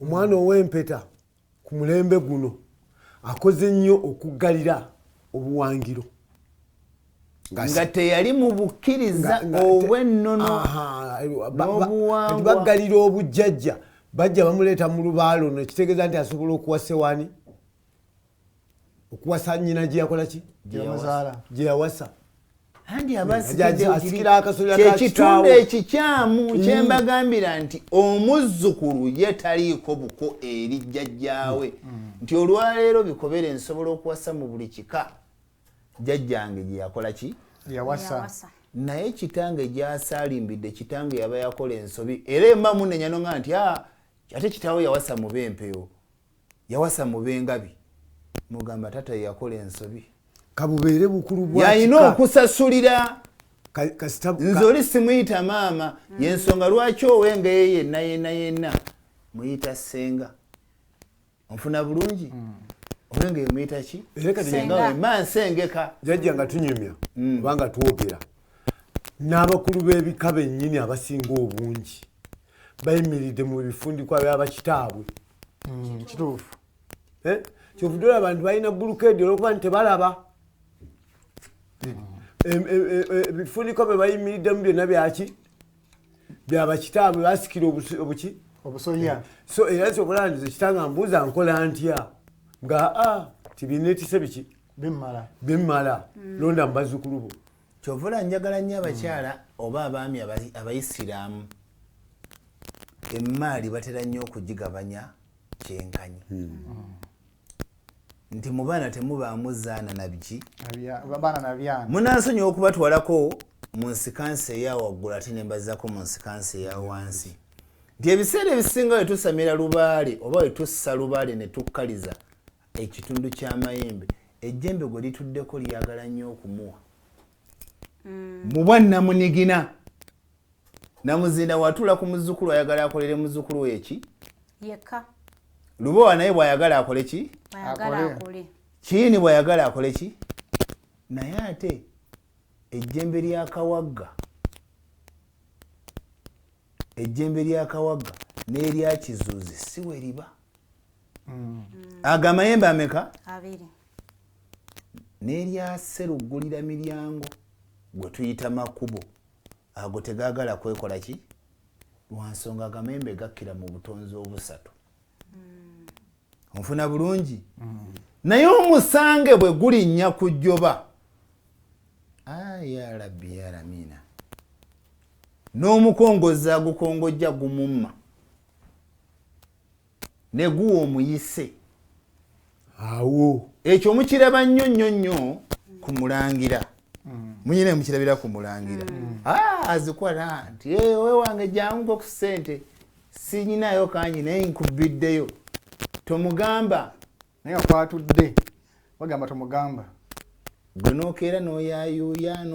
omwana ow'empeta ku mulembe guno akoze nnyo okuggalira obuwangiro nga teyali mu bukkiriza obw'ennono baggalira obujjajja bajja bamuleeta mu lubaalo no kitegeeza nti asobola okuwasa ewani okuwasa nnyina gye yakola ki gye yawasa andi abasikyekitundu ekikyamu kyembagambira nti omuzzukulu ye taliiko buko eri jjajjaawe nti olwaleero Bikobere nsobola okuwasa mu buli kika jjajjange gye yakola ki yawasa naye kitange gy'asaalimbidde kitange yaba yakola ensobi era emba munenya nga nti ate kitaawe yawasa mu b'empeyo yawasa mu b'engabi mugamba tata yakola ensobi kabubeere bukulu bwa yalina okusasulira nze oli simuyita maama yensonga lwaki owenga yenna muyita senga onfuna bulungi owenga yemuyita ki senga wema nsengeka jjajja nga tunyumya kubanga twogera n'abakulu b'ebika bennyini abasinga obungi bayimiridde mu bifundikwa by'abakitaabwe kituufu kyovudde abantu balina bulukedi olwokuba nti tebalaba ebifundikwa bye bayimiriddemu byonna byaki byabakitaabwe basikira obuki obusonya so era kyokulandiza kitanga mbuuza nkola ntya nga tibinetise biki bimmala londa mu bazzukulu bo kyovula njagala nnyo abakyala oba abaami abayisiraamu emmaali batera nnyo okugigabanya kyenkanyi nti mu baana temubaamu zaana na biki munansonyiwa okubatwalako mu nsikansi eya waggulu ate ne mbazaako mu nsikansi eya wansi nti ebiseera ebisinga bwe tusamira lubaale oba bwe tussa lubaale ne tukkaliza ekitundu ky'amayembe ejjembe gwe lituddeko lyagala nnyo okumuwa mu bwannamunigina namuzinda watuula ku muzzukulu ayagala akolere muzzukulu we eki yekka lubowa naye bw'ayagala akole ki kiini bw'ayagala akole ki naye ate ejjembe ly'akawagga n'erya kizuuzi si we riba aga amayembe ameka n'erya sseruggulira miryango gwe tuyita makubo ago tegaagala kwekola ki lwansonga agamembe gakkira mu butonzi obusatu onfuna bulungi naye omusange bwe gulinnya ku jjoba ya rabbi ya lamina n'omukongozi agukongojja gumumma ne guwa omuyise awo ekyo mukiraba nnyo ku mulangira munyine mukirabira ku mulangira azikola nti we wange jangu ku ssente sinyinayo kanyi naye nkubiddeyo tomugamba naye kwatudde bagamba tomugamba gwe nokeera noyayuya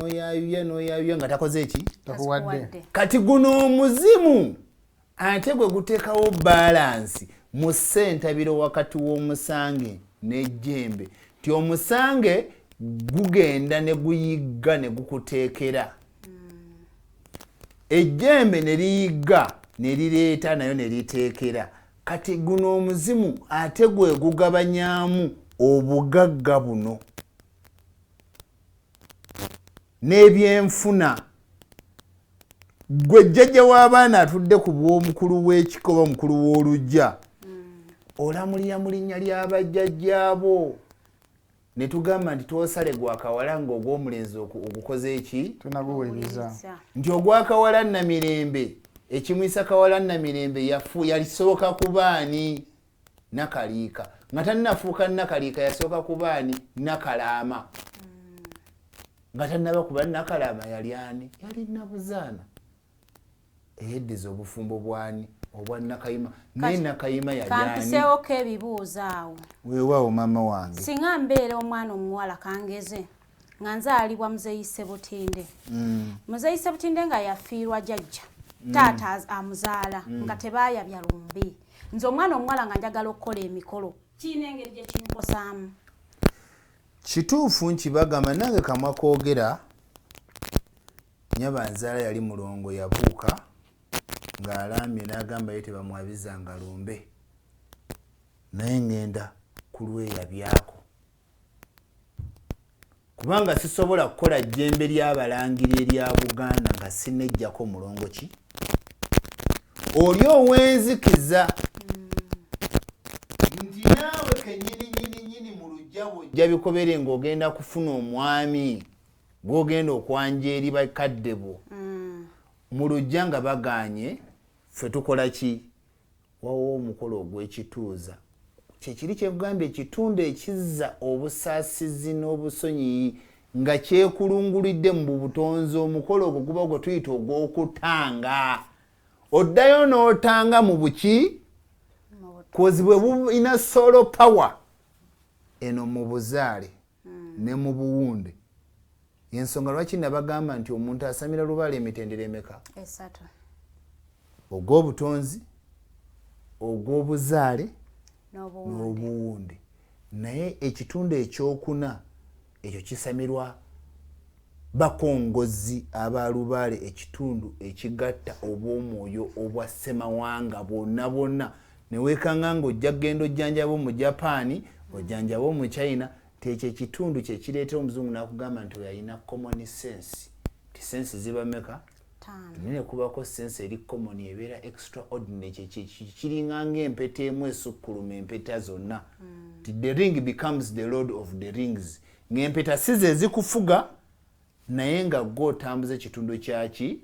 nga takoze eki takuwadde kati guno omuzimu ate gwe guteekawo balansi mu ssentabiro wakati w'omusange n'ejjembe ti omusange gugenda ne guyigga ne gukuteekera ejjembe ne liyigga ne lireeta nayo ne liteekera kati guno omuzimu ate gwe gugabanyaamu obugagga buno n'ebyenfuna gwe jjajja w'abaana atudde ku bw'omukulu w'ekikoba omukulu w'olujja olamulira mu linnya ly'abajjajjaabo ne tugamba nti twosale gwakawala ng'ogw'omulenzi ogukoze eki tunaguwuliriza nti ogwakawala Namirembe ekimwisa kawala Namirembe yalisooka ku baani Nakaliika nga tannafuuka Nakaliika yasooka ku baani Nakalaama nga tannaba kuba Nakalaama yali ani yali Nabuzaana eyeddiza obufumbo bwani obwa Nakayima naye Nakayima yali ani kampiseewoko ebibuuzo awo weewaawo maama wange singa mbeera omwana omuwala kangeze nga nzaalibwa Mzee Ssebutinde Mzee Ssebutinde nga yafiirwa jjajja taata amuzaala nga tebaayabya lumbe nze omwana omuwala nga njagala okukola emikolo kiina engeri gye kinkosaamu kituufu nkibagamba nange kamwa koogera nyabanzaala yali mulongo yabuuka ng'alambye n'agamba ye tebamwabizanga lumbe naye ngenda ku lweyabyako kubanga sisobola kukola jjembe ly'abalangira erya Buganda nga sinejjako mulongo ki oli owenzikiza nti naawe kenyini mu lujja bwojja Bikobere ng'ogenda kufuna omwami gw'ogenda okwanja eri bakadde bo mu lujja nga baganye ffe tukola ki wawo omukolo ogw'ekituuza kyekiri kyekugambye ekitundu ekizza obusaasizi n'obusonyi nga kyekulungulidde mu butonzi omukolo ogwo guba gwe tuyita ogw'okutanga oddayo n'otanga mu buki kozi bwe bulina solo power eno mu buzaale ne mu buwunde ensonga lwaki nabagamba nti omuntu asamira lubaala emitendera emeka esatu ogw'obutonzi ogw'obuzaale n'obuwunde naye ekitundu ekyokuna ekyo kisamirwa bakongozi abalubaale ekitundu ekigatta obw'omwoyo obwa Ssemawanga bonna bonna neweekanga ng'ojja kgenda ojjanjaba mu Japaani ojjanjaba mu China tekyo ekitundu kyekireetera omuzungu n'akugamba nti oyalina common sense ti sense ziba meka nene kubako sense eri common ebeera extraordinary kiringa ng'empeta emu esukkuluma empeta zonna the ring becomes the lord of the rings ng'empeta si ze zikufuga naye nga gw'otambuza ekitundu kyaki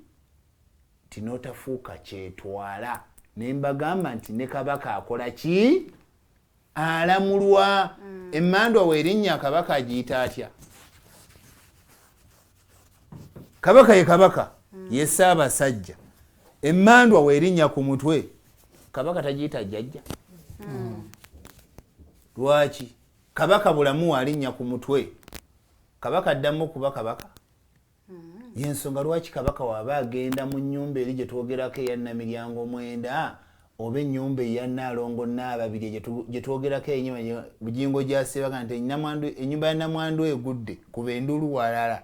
ti n'otafuuka kyetwala ne mbagamba nti ne kabaka akola ki alamulwa emmandwa w'erinnya kabaka agiyita atya kabaka ye kabaka ye Ssaabasajja emmandwa w'erinnya ku mutwe kabaka tagiyita jjajja lwaki kabaka bulamu walinnya ku mutwe kabaka addamu okuba kabaka yensonga lwaki kabaka waaba agenda mu nnyumba eri gye twogerako eya Namiryango 9 oba ennyumba eya Nnaalongo 2 gye twogerako enyuma Bujingo gyasebaga nti ennyumba ya Namwandu egudde kuba endulu walala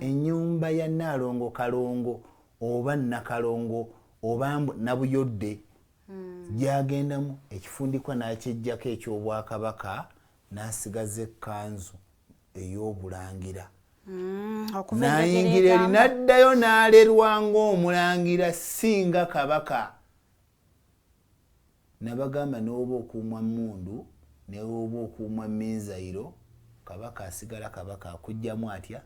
ennyumba ya Nnaalongo Kalongo oba Nakalongo oba Nabuyodde gyagendamu ekifundikwa n'akyejjako eky'obwakabaka n'asigaza ekkanzu ey'obulangira n'ayingira eri n'addayo n'alerwa ng'omulangira singa kabaka nabagamba n'oba okuumwa mmundu n'oba okuumwa minzayiro kabaka asigala kabaka akugjamu atya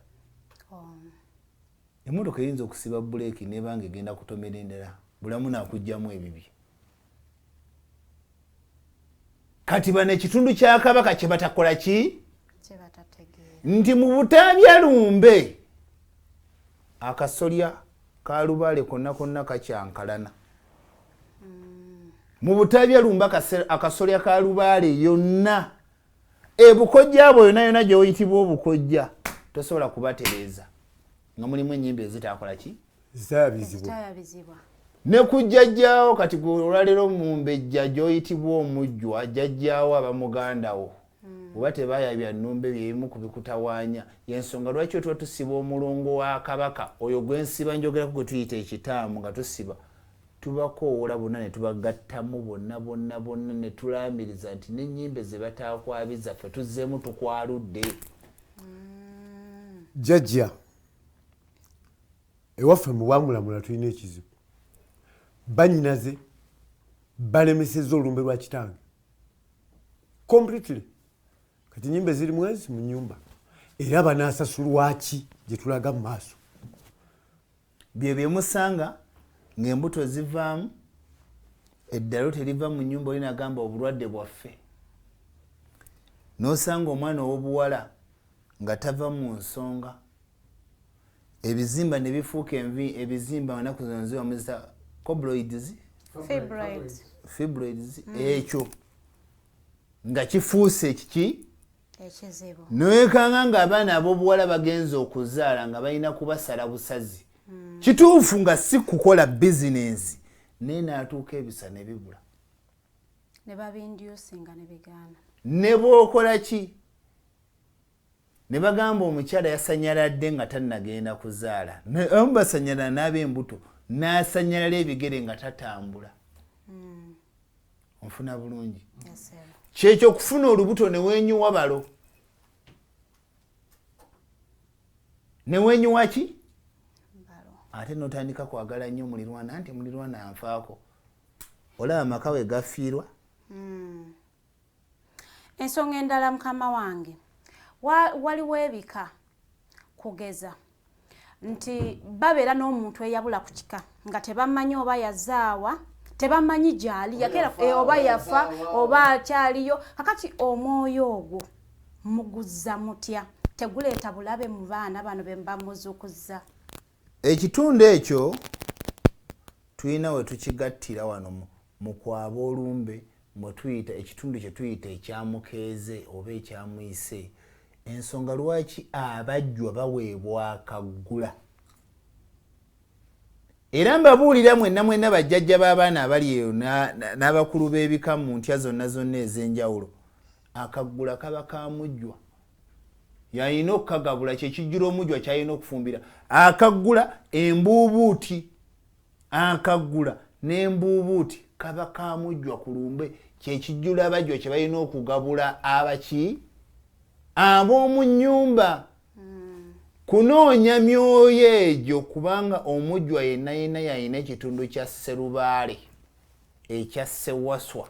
emmotoka eyinza okusiba buleeki nebanga egenda kutomera endala bulamu naakugjamu ebibi kati bano ekitundu kya kabaka kye batakola ki nti mu Butaabya Lumbe akasolya ka lubaale konna konna kakyankalana mu Butabya Lumba akasolya ka Lubaale yonna ebukojja abo yonna gy'oyitibwa obukojja tosobola kubatereeza nga mulimu ennyimba ezitakola ki zitayabizibwa ne kujjajjaawo kati olwaleero Omumbejja gy'oyitibwa omujjwa jjajjaawo abamugandawo oba tebayabya nnumba ebimu ku bikutawaanya y'ensonga lwaki tuba tusiba omulongo wa Kabaka oyo gwensiba njogerako gwe tuyita ekitaamu nga tusiba tubakoowola bonna ne tubagattamu bonna ne tulaamiriza nti n'ennyimba ze bataakwabiza ffe tuzzeemu tukwaludde. Jjajja ewaffe mu Bwamulamula tulina ekizibu bannyinaze balemesezza olumbe lwa kitange completely kati nyimba ziri mwezi mu nnyumba era banaasasulwa ki gye tulaga mu maaso bye byemusanga ng'embuto zivaamu eddalo teriva mu nnyumba oli nagamba obulwadde bwaffe n'osanga omwana ow'obuwala nga tava mu nsonga ebizimba ne bifuuka ebizimba wanaku zino ziba muzita fibroids ekyo nga kifuuse ekiki ekizibu nowekanga ng'abaana ab'obuwala bagenza okuzaala nga balina kubasala busazi kituufu nga si kukola bizinensi naye naatuuka ebisa ne bibula ne babindyusinga ne bigaana ne bookola ki ne bagamba omukyala yasanyaladde nga tannagenda kuzaala amu basanyalala n'ab'embuto n'asanyalala ebigere nga tatambula onfuna bulungi kyekyo okufuna olubuto ne weenyuwa balo ne weenyuwa ki ate n'otandika kwagala nnyo mulirwana nti mulirwana anfaako olaba amaka we gafiirwa. Ensonga endala mukama wange waliwo ebika kugeza nti babeera n'omuntu eyabula ku kika nga tebamanyi oba yazaawa tebamanyi gyali yakera oba yafa oba akyaliyo kakati omwoyo ogwo muguzza mutya teguleeta bulabe mu baana bano be mbamuzukuza. Ekitundu ekyo tulina we tukigattira wano mu kwaba olumbe mwe tuyita ekitundu kye tuyita ekyamukeeze oba ekyamuyise ensonga lwaki abajjwa baweebwa akaggula era mbabuulira mwenna bajjajja b'abaana abali eyo n'abakulu b'ebika mu ntya zonna ez'enjawulo akaggula kaba kamujjwa yalina okukagabula kyekijjula omujjwa kyalina okufumbira akaggula embuubuuti akaggula n'embuubuuti kaba kamujjwa ku lumbe kyekijjula abajjwa kye balina okugabula abaki ab'omu nnyumba kunoonya myoyo egyo kubanga omujjwa yenna yalina ekitundu kya sserubaale ekya ssewaswa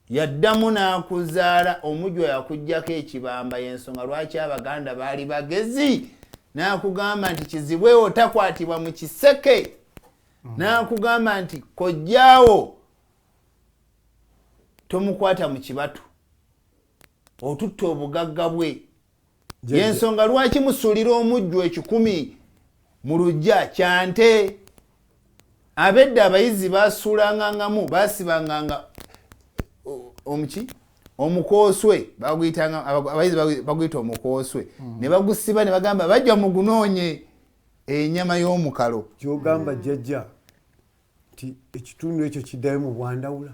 yaddamu n'akuzaala omujjwa yakuggyako ekibamba y'ensonga lwaki abaganda baali bagezi n'akugamba nti kizibwewo takwatibwa mu kiseke n'akugamba nti kojjaawo tomukwata mu kibatu otutta obugagga bwe y'ensonga lwaki musuulira omujjwa 10 mu luggya kyante abedda abayizi basuulangangamu basibanganga omukooswe abayizi baguyita omukooswe ne bagusiba ne bagamba bajja mugunoonye ennyama y'omukalo kyogamba jjajja nti ekitundu ekyo kiddayo mu bwandawula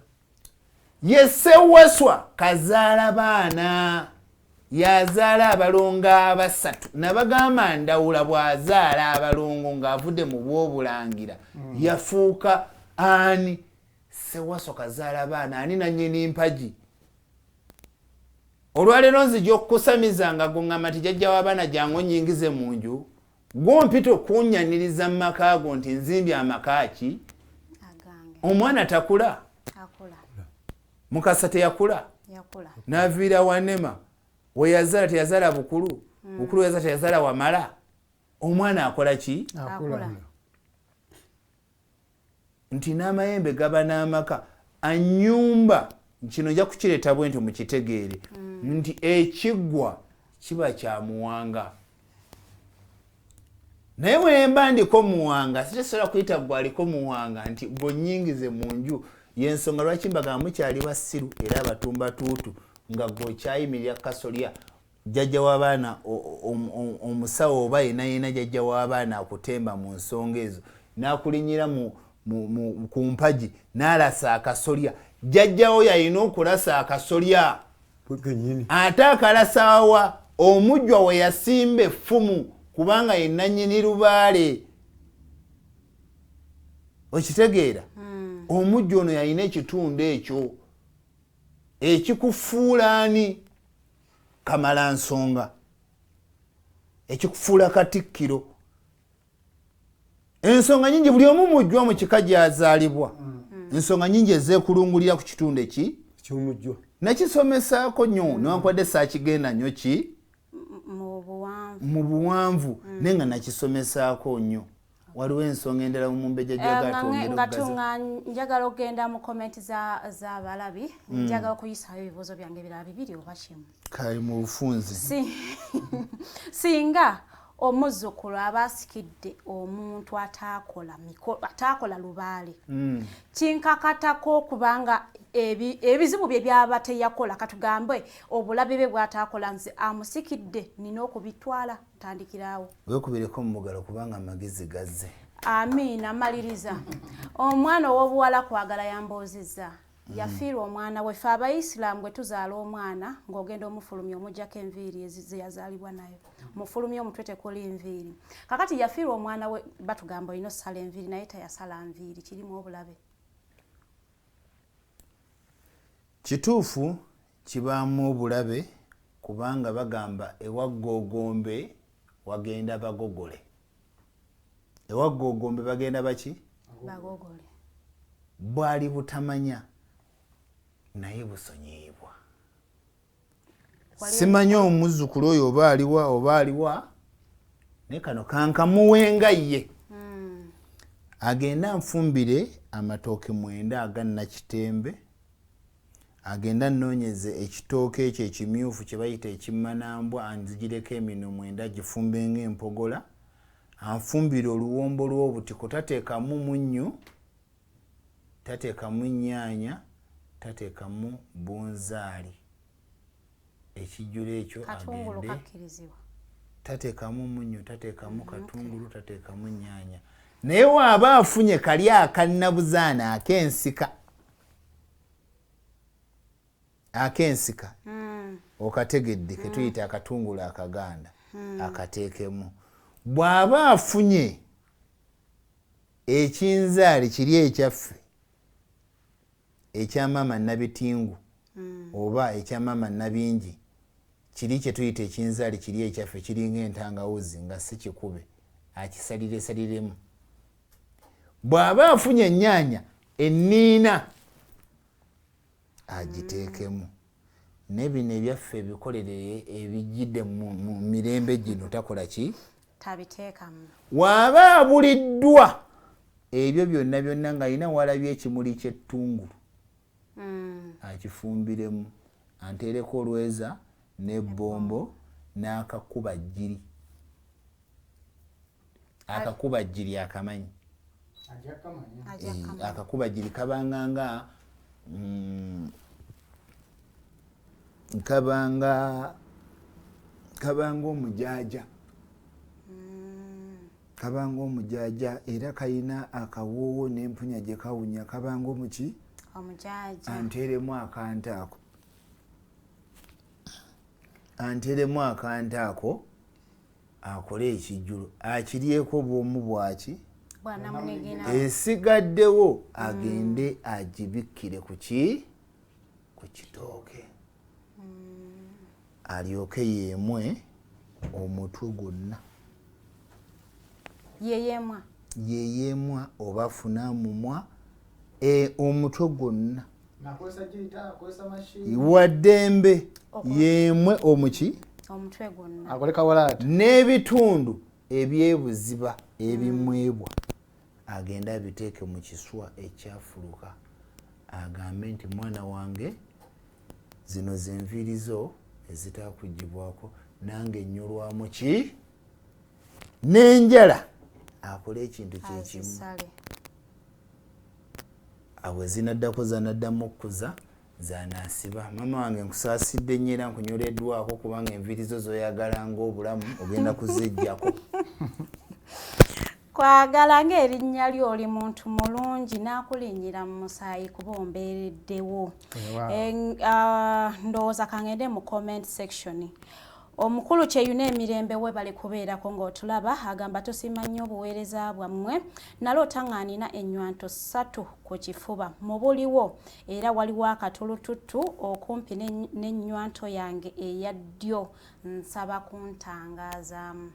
yesewaswa kazaala baana yazaala abalongo 3 nabagamba ndawula bw'azaala abalongo ng'avudde mu bw'obulangira yafuuka ani sewaswa kazaala baana ani nannyini mpagi olwaleero nzija okukusamizanga gongamba nti jjajja w'abaana jangu onyingize mu nju gwompita okunnyaniriza mu maka go nti nzimbye amaka ki omwana takula mukasa teyakula n'aviira wanema weyazaala teyazaala bukulu bukulu weyazaala teyazaala wamala omwana akola ki nti n'amayembe gaba n'amaka annyumba kino nja kukireeta bwe nti mukitegeere nti ekiggwa kiba kya muwanga naye bwe mba ndiko muwanga sitesobola kuyita gwe aliko muwanga nti bw'onyingize mu nju yensonga lwaki mbagamba mukyali basiru era abatumba tuutu nga gweokyayimirira kasolya jjajja w'abaana omusawo oba yenayena jjajja w'abaana akutemba mu nsonga ezo n'akulinyira ku mpagi n'alasa akasolya jjajjawo yalina okulasa akasolya ate akalasaawa omujjwa we yasimba effumu kubanga ye nannyini lubaale okitegeera omujjwa ono yalina ekitundu ekyo ekikufuulaani kamala nsonga ekikufuula katikkiro ensonga nyingi buli omu mujjwa mu kika gyazaalibwa ensonga nyingi ezeekulungulira ku kitundu ky'omujjwa nakisomesaako nnyo newankwadde saakigenda nnyo ki mu buwanvu naye nga nakisomesaako nnyo waliwo ensonga endala Omumbejja nga njagala okgenda mu komenti z'abalabi njagala okuyisayo ebibuuzo byange ebirala bibiri oba kimu kali mu bufunzi singa omuzzukulu aba asikidde omuntu ataakola lubaale kinkakatako okubanga ebizibu bye byaba teyakola katugambe obulabe bwe bwataakola nze amusikidde nina okubitwala tandikirawo weekubireko mu mugalo kubanga amagezi gazze amiina maliriza omwana ow'obuwala kwagala yamboozizza yafiirwa omwana we ffe abayisiraamu bwe tuzaala omwana ng'ogenda omufulumya omuggyako enviiri ze yazaalibwa nayo mufulumya omutwe tekuli nviiri kakati yafiirwa omwana we batugamba olina osala enviiri naye tayasala nviiri kirimu obulabe kituufu kibaamu obulabe kubanga bagamba ewaggogombe wagenda bagogole ewaggogombe bagenda baki bagogole bwali butamanya naye busonyiibwa simanyi omuzzukulu oyo oba aliwa naye kano kankamuwenga ye agenda anfumbire amatooke 9 aga Nakitembe agenda nnoonyeze ekitooke ekyo ekimyufu kye bayita ekimmanambwa anzigireko emino 9 gifumbe ng'empogola anfumbire oluwombo lw'obutiko tateekamu munnyo tateekamu nnyaanya tateekamu bunzaali ekijjulo ekyo agende tateekamu munnyo tateekamu katungulu tateekamu nnyaanya naye waaba afunye kali akannabuzaana akensika okategedde ke tuyita akatungulu akaganda akateekemu bw'aba afunye ekinzaali kiri ekyaffe ekyamama Nabitingu oba ekyamama Nabingi kiri kye tuyita ekinzaali kiri ekyaffe kiringa entangawuzi nga si kikube akisalire bw'aba afunye ennyaanya enniina agiteekemu nebino ebyaffe ebikolere ebijjidde mu mirembe gino takola ki tabiteekamu waaba abuliddwa ebyo byonna ng'alina walabye ekimuli ky'ettungulu akifumbiremu anteereko olweza n'ebbombo n'akakubajjiri akakubajjiri akamanyi akakubajjiri kabanga nga kabanga omujaaja kabanga omujaaja era kayina akawoowo n'empunya gye kawunya kabanga omuki anteeremu akantu ako akole ekijjulo akiryeko bwomu bwaki esigaddewo agende agibikkire ku kitooke alyoke yeemwe omutwe gwonna yeyeemwa oba afunamumwa omutwe gwonna waddembe yeemwe omuki n'ebitundu ebyebuziba ebimwebwa agenda abiteeke mu kiswa ekyafuluka agambe nti mwana wange zino zenviiri zo ezitakuggibwako nange ennyolwamu ki n'enjala akole ekintu kyekimu abwe zinaddako zanaddamu okukuza zanasiba. Mama wange nkusaasidde nnyo era nkunyoleddwako kubanga enviiri zo zoyagala ng'obulamu ogenda kuzijjako. Kwagala ng'erinnya lyo oli muntu mulungi n'akulinnyira mu musaayi kuba ombeereddewo. Ndowooza kangende mu comment section. Omukulu kyeyuna emirembe we bali kubeerako ng'otulaba agamba tusiima nnyo obuweereza bwammwe naloota ng'anina ennywanto 3 ku kifuba mu buliwo era waliwo akatulututtu okumpi n'ennywanto yange eya ddyo nsaba kuntangazaamu.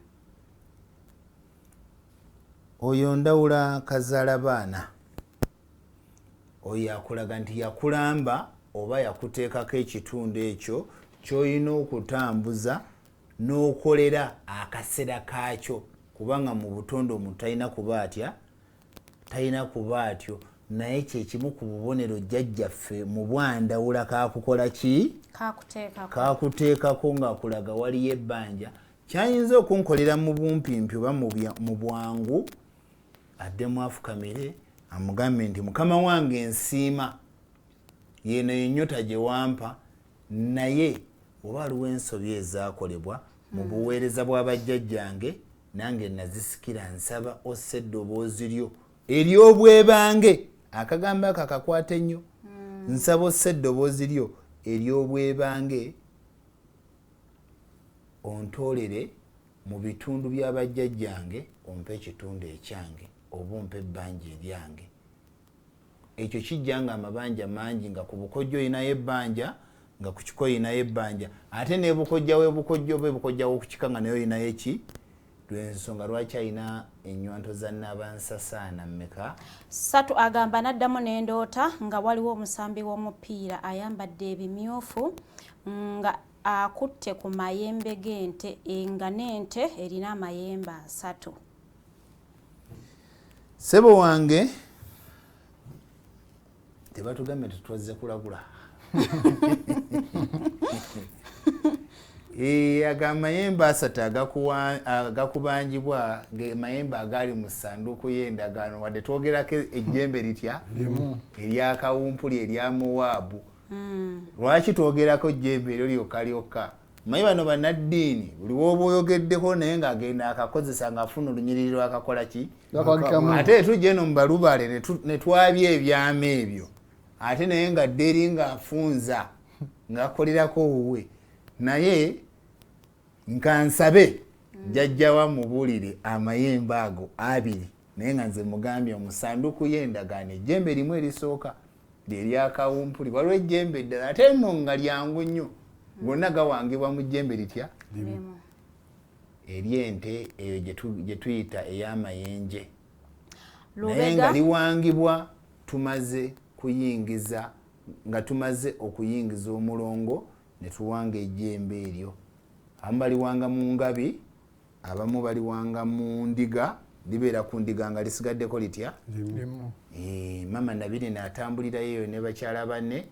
Oyo ndawula kazaala baana oyo yakulaga nti yakulamba oba yakuteekako ekitundu ekyo ky'olina okutambuza n'okolera akaseera kaakyo kubanga mu butonde omuntu talina kuba atya talina kuba atyo naye kyekimu ku bubonero jjajjaffe mu bwandawula kakukola ki kakuteekako ng'akulaga waliyo ebbanja kyayinza okunkolera mu bumpimpi oba mu bwangu addemu afukamire amugambe nti mukama wange nsiima yeno yennyota gye wampa naye oba aliwo ensobi ezaakolebwa mu buweereza bw'abajjajjange nange nazisikira nsaba ossa eddoboozi lyo ery'obwebange akagambo ako akakwata ennyo nsaba ossa eddoboozi lyo ery'obwebange ontoolere mu bitundu by'abajjajjange ompe ekitundu ekyange oba ompe ebbanja eryange. Ekyo kijja nga amabanja mangi nga ku bukojjo olinayo ebbanja nga ku kiko olinayo ebbanja ate ne bukojja w'ebukojjo oba ebukojja w'okukika nga naye olinayo eki lw'ensonga lwaki alina ennywanto za nnabansasaana mmeka 3 agamba naddamu n'endoota nga waliwo omusambi w'omupiira ayambadde ebimyufu nga akutte ku mayembe g'ente nga n'ente erina amayembe 3. Ssebo wange tebatugambe tutwazze kulagula amayembe 3 agakubanjibwa mayembe agali mu ssanduuku y'endagaano wadde twogerako ejjembe litya eryakawumpuli erya Mowaabu. Lwaki twogerako ejjembe eryo lyokka mayi bano bannaddiini buli w'oba oyogeddeko naye ng'agenda akakozesa ng'afuna olunyiriri lwakakola ki ate tujja eno mu balubale ne twabya ebyama ebyo ate naye nga dderi ng'afunza ng'akolerako wuwe naye nkansabe jjajjawa mubuulire amayembe ago 2 naye nga nze mugambye omusanduku y'endagaano ejjembe limu erisooka ly'eryakawumpuli waliwo ejjembe eddala ate nno nga lyangu nnyo gonna gawangibwa mu jjembe litya ery'ente eyo gye tuyita ey'amayenje naye nga liwangibwa tumaze kuyingiza nga tumaze okuyingiza omulongo ne tuwanga ejjembe eryo. Abamu baliwanga mu ngabi abamu baliwanga mu ndiga libeera ku ndiga nga lisigaddeko litya mama Nabiri n'atambulirayo eyo ne bakyala banne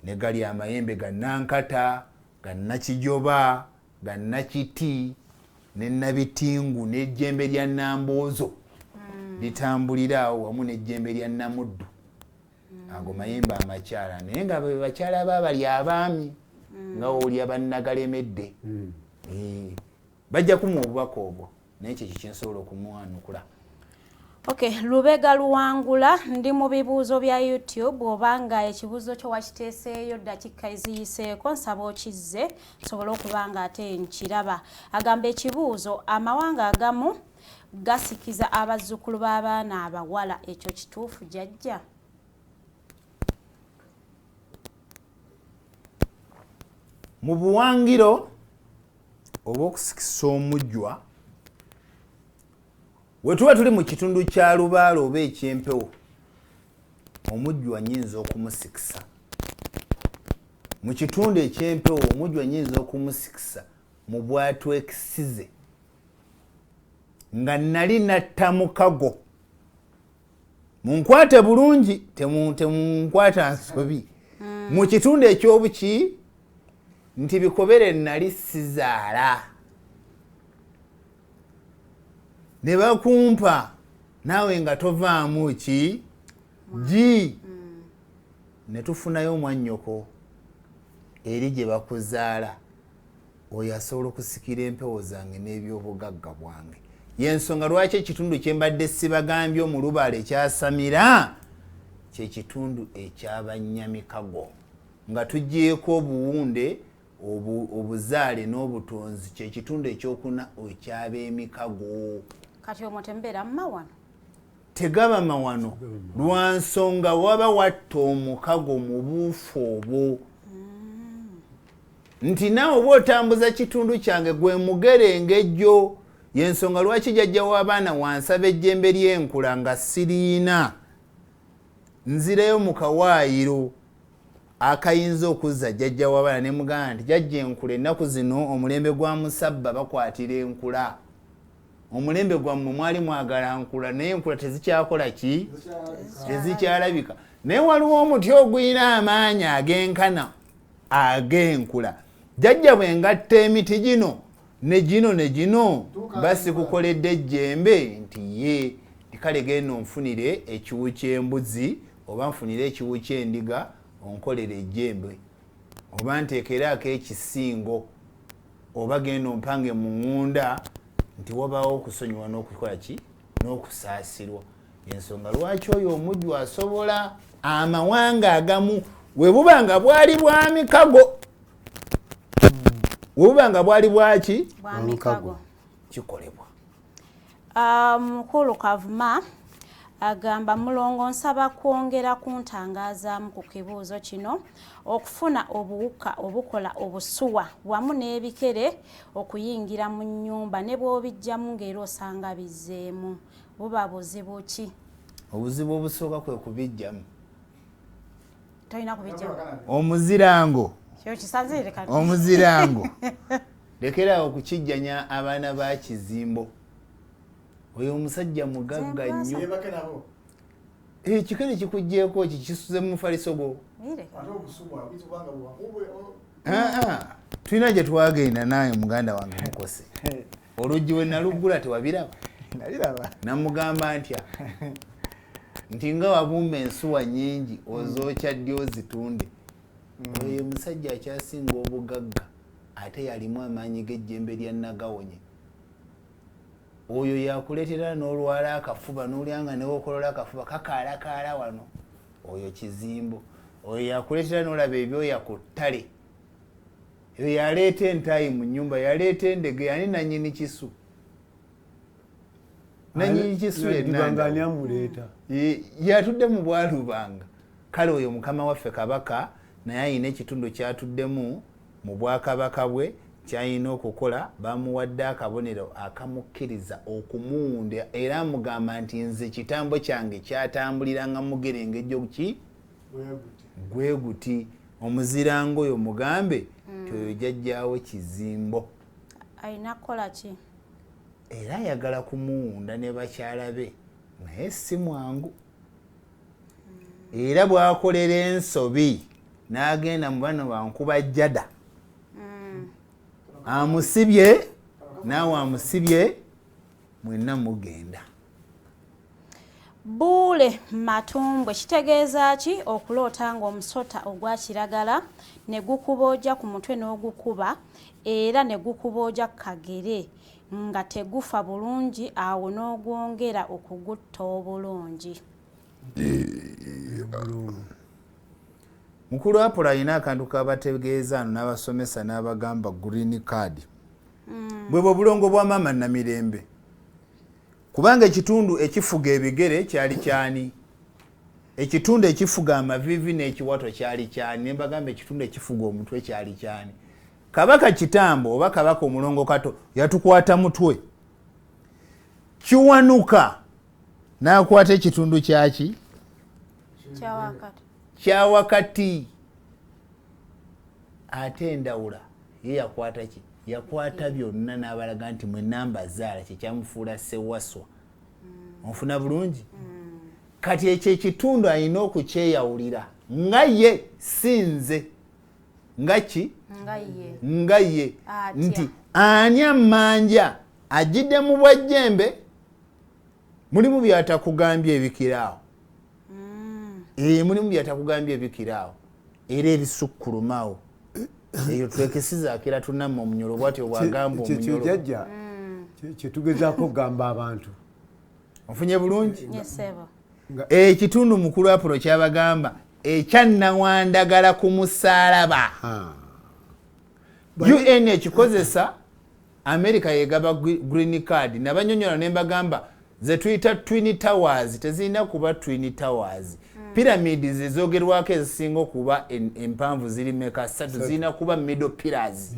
ne gali amayembe ga Nankata ga Nakijoba ga Nakiti ne Nabitingu n'ejjembe lya Namboozo litambulira awo wamu n'ejjembe lya Namuddu ago mayembe amakyala naye nga be bakyala baabali abaami nga oli abannagalemedde bajja kumuwa obubaka obwo naye ekyo kyensobola okumuwanukula. Okay, Lubega Luwangula ndi mu bibuuzo bya YouTube obanga ekibuuzo kyo wakiteeseeyo dakika eziyiseeko nsaba okizze nsobole okuba nga ate nkiraba. Agamba ekibuuzo amawanga agamu gasikiza abazzukulu b'abaana abawala ekyo kituufu jjajja? Mu buwangiro obw'okusikisa omujjwa we tuba tuli mu kitundu kya lubaale oba ekyempewo omujjwa nnyinza okumusikisa. Mu kitundu ekyempewo omujjwa nnyinza okumusikisa mu bwatwekisize nga nali natta mukago munkwate bulungi temunkwata nsobi mu kitundu ekyobuki nti Bikobere nali sizaala ne bakumpa naawe nga tovaamu ki ne tufunayo omwannyoko eri gye bakuzaala oyo asobola okusikira empewo zange n'ebyobugagga bwange. Yensonga lwaki ekitundu kye mbadde sibagambye omulubale ekyasamira kye kitundu ekyabanyamikago nga tugyeko obuwunde obuzaale n'obutonzi kye kitundu ekyokuna ekyab'emikago. Kati omwo tembeera mumawano tegaba mawano lwa nsonga waba watta omukago mu buufu obwo. Nti naawe oba otambuza kitundu kyange gwe mugerengejjo. Yensonga lwaki jjajja w'abaana wansaba ejjembe ly'enkula nga siriina nzireyo mu kawaayiro akayinza okuzza jjajja w'abaana ne mugamba nti jjajja enkula ennaku zino omulembe gwa musabba bakwatira enkula. Omulembe gwammwe mwali mwagala nkula naye enkula tezikyakola ki? Tezikyalabika. Naye waliwo omuti ogulina amaanyi ag'enkana ag'enkula. Jjajja bwe ngatta emiti gino ne gino basi kukoledde ejjembe nti ye kale genda onfunire ekiwu ky'embuzi oba nfunire ekiwu ky'endiga onkolera ejjembe oba nteekeraako ekisingo oba genda ompange mu ŋŋunda nti wabaawo okusonyiwa n'okukola ki n'okusaasirwa. Ensonga lwaki oyo omujju asobola amawanga agamu we buba nga bwali bwa mikago wubanga bwali bwaki bwamikago kikolebwa. Mukulu Kavuma agamba mulongo nsaba kwongera kuntangazaamu ku kibuuzo kino okufuna obuwuka obukola obusuwa wamu n'ebikere okuyingira mu nnyumba ne bw'obijjamu ng'era osanga bizzeemu buba buzibu ki? Obuzibu obusooka kwe kubijjamu. Tolina kubijjamu. Omuzirango. Omuzirango lekerawo okukijjanya abaana ba Kizimbo. Oyo omusajja mugagga nnyo. Ekikere kikugyeko kikisuze mu mufaliso gwo. Tulina gye twagenda naye muganda wange Mukose. Oluggi we nalugula tewabiraba? Naliraba. Namugamba ntya nti nga wabumba ensuwa nnyingi ozookya ddi ozitunde. Oyo musajja akyasinga obugagga ate yalimu amaanyi g'ejjembe lya Nagawonye. Oyo yakuleetera n'olwala akafuba n'olyanga newokolola akafuba kakaalakaala wano. Oyo Kizimbo. Oyo yakuleetera n'olaba ebyoya ku ttale. Oyo yaleeta entayi mu nnyumba, yaleeta endege, yani nannyini kisu. Nannyini kisu yatudde mu Bwalubanga. Kale oyo mukama waffe Kabaka naye ayina ekitundu kyatuddemu mu Bwakabaka bwe kyayina okukola. Bamuwadde akabonero akamukkiriza okumuwunda era amugamba nti nze kitambo kyange kyatambuliranga mugerengejjo ki gwe guti. Omuzirango oyo mugambe nti oyo jjajjaawe Kizimbo ayina kukola ki? Era ayagala kumuwunda ne bakyala be naye si mwangu. Era bw'akolera ensobi n'agenda mu bano bankuba jjada amusibye naawe amusibye mwenna mugenda. Buule Matumbwe kitegeeza ki okuloota ng'omusota ogwa kiragala ne gukubooja ku mutwe n'ogukuba era ne gukubooja ku kagere nga tegufa bulungi awo n'ogwongera okugutta obulungi. Mukulu Apollo alina akantu kabategeeza n'abasomesa n'abagamba green card. Bwe bulongo bwa maama Namirembe. Kubanga ekitundu ekifuga ebigere kyali kyani? Ekitundu ekifuga amavivi n'ekiwato kyali kyani? Ne mbagamba ekitundu ekifuga omutwe kyali kyani? Kabaka Kitambo oba Kabaka Omulongo Kato yatukwata mutwe. Kiwanuka n'akwata ekitundu kyaki? Kyawakati. Ate endawula ye yakwata ki? Yakwata byonna n'abalaga nti mwe namba zaala kyekyamufuula Ssewaswa. Onfuna bulungi? Kati ekyo ekitundu alina okukyeyawulira nga ye sinze. Nga ki? Nga ye. Nti ani ammanja ajjidde mu bwajjembe mulimu byatakugambye ebikiraawo. mulimu byatakugambye ebikiraawo era ebisukkulumaawo eyo twekesiza akira tunamma omunyolo bwatyo bwagamba omunyolo jajja kyetugezaako okugamba abantu ofunye bulungi Yesebo. ekitundu mukulu Apollo kyabagamba ekyannawandagala ku musaalaba UN ekikozesa America yegaba green card nabanyonyola ne mbagamba ze tuyita Twin Towers tezirina kuba Twin Towers pyramids ezogerwako ezisinga okuba empanvu ziri meka 3 zirina kuba middle pillars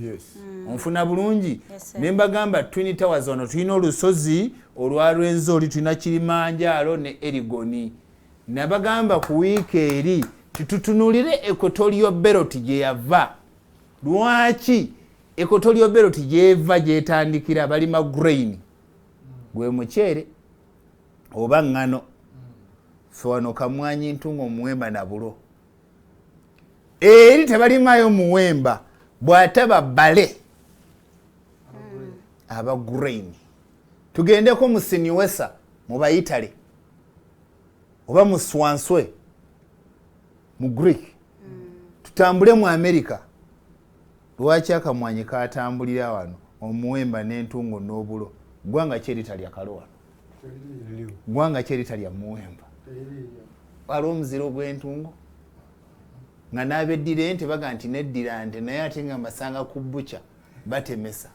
onfuna bulungi ne mbagamba Twin Towers wano tulina olusozi olwalwenzo oli tulina Kilimanjaro ne Erigoni nabagamba ku wiiki eri tututunulire Equatorial Belt gye yava lwaki Equatorial Belt gyeva gyetandikira balima grain gwe muceere oba ngano fe wano kamwanyi ntungo omuwemba na bulo eri tebalimayo muwemba bw'ataba bale aba grain tugendeko mu Siniwesa mu Bayitale oba mu Swanswe mu Greek tutambule mu America lwaki akamwanyi katambulira wano omuwemba n'entungo n'obulo gwanga kyeritalya kalowa gwanga kyeritalya muwemba waliwo omuziro gw'entungo nga n'abeddira ente baga nti neddira nte naye ate nga mbasanga ku bbuca batemesa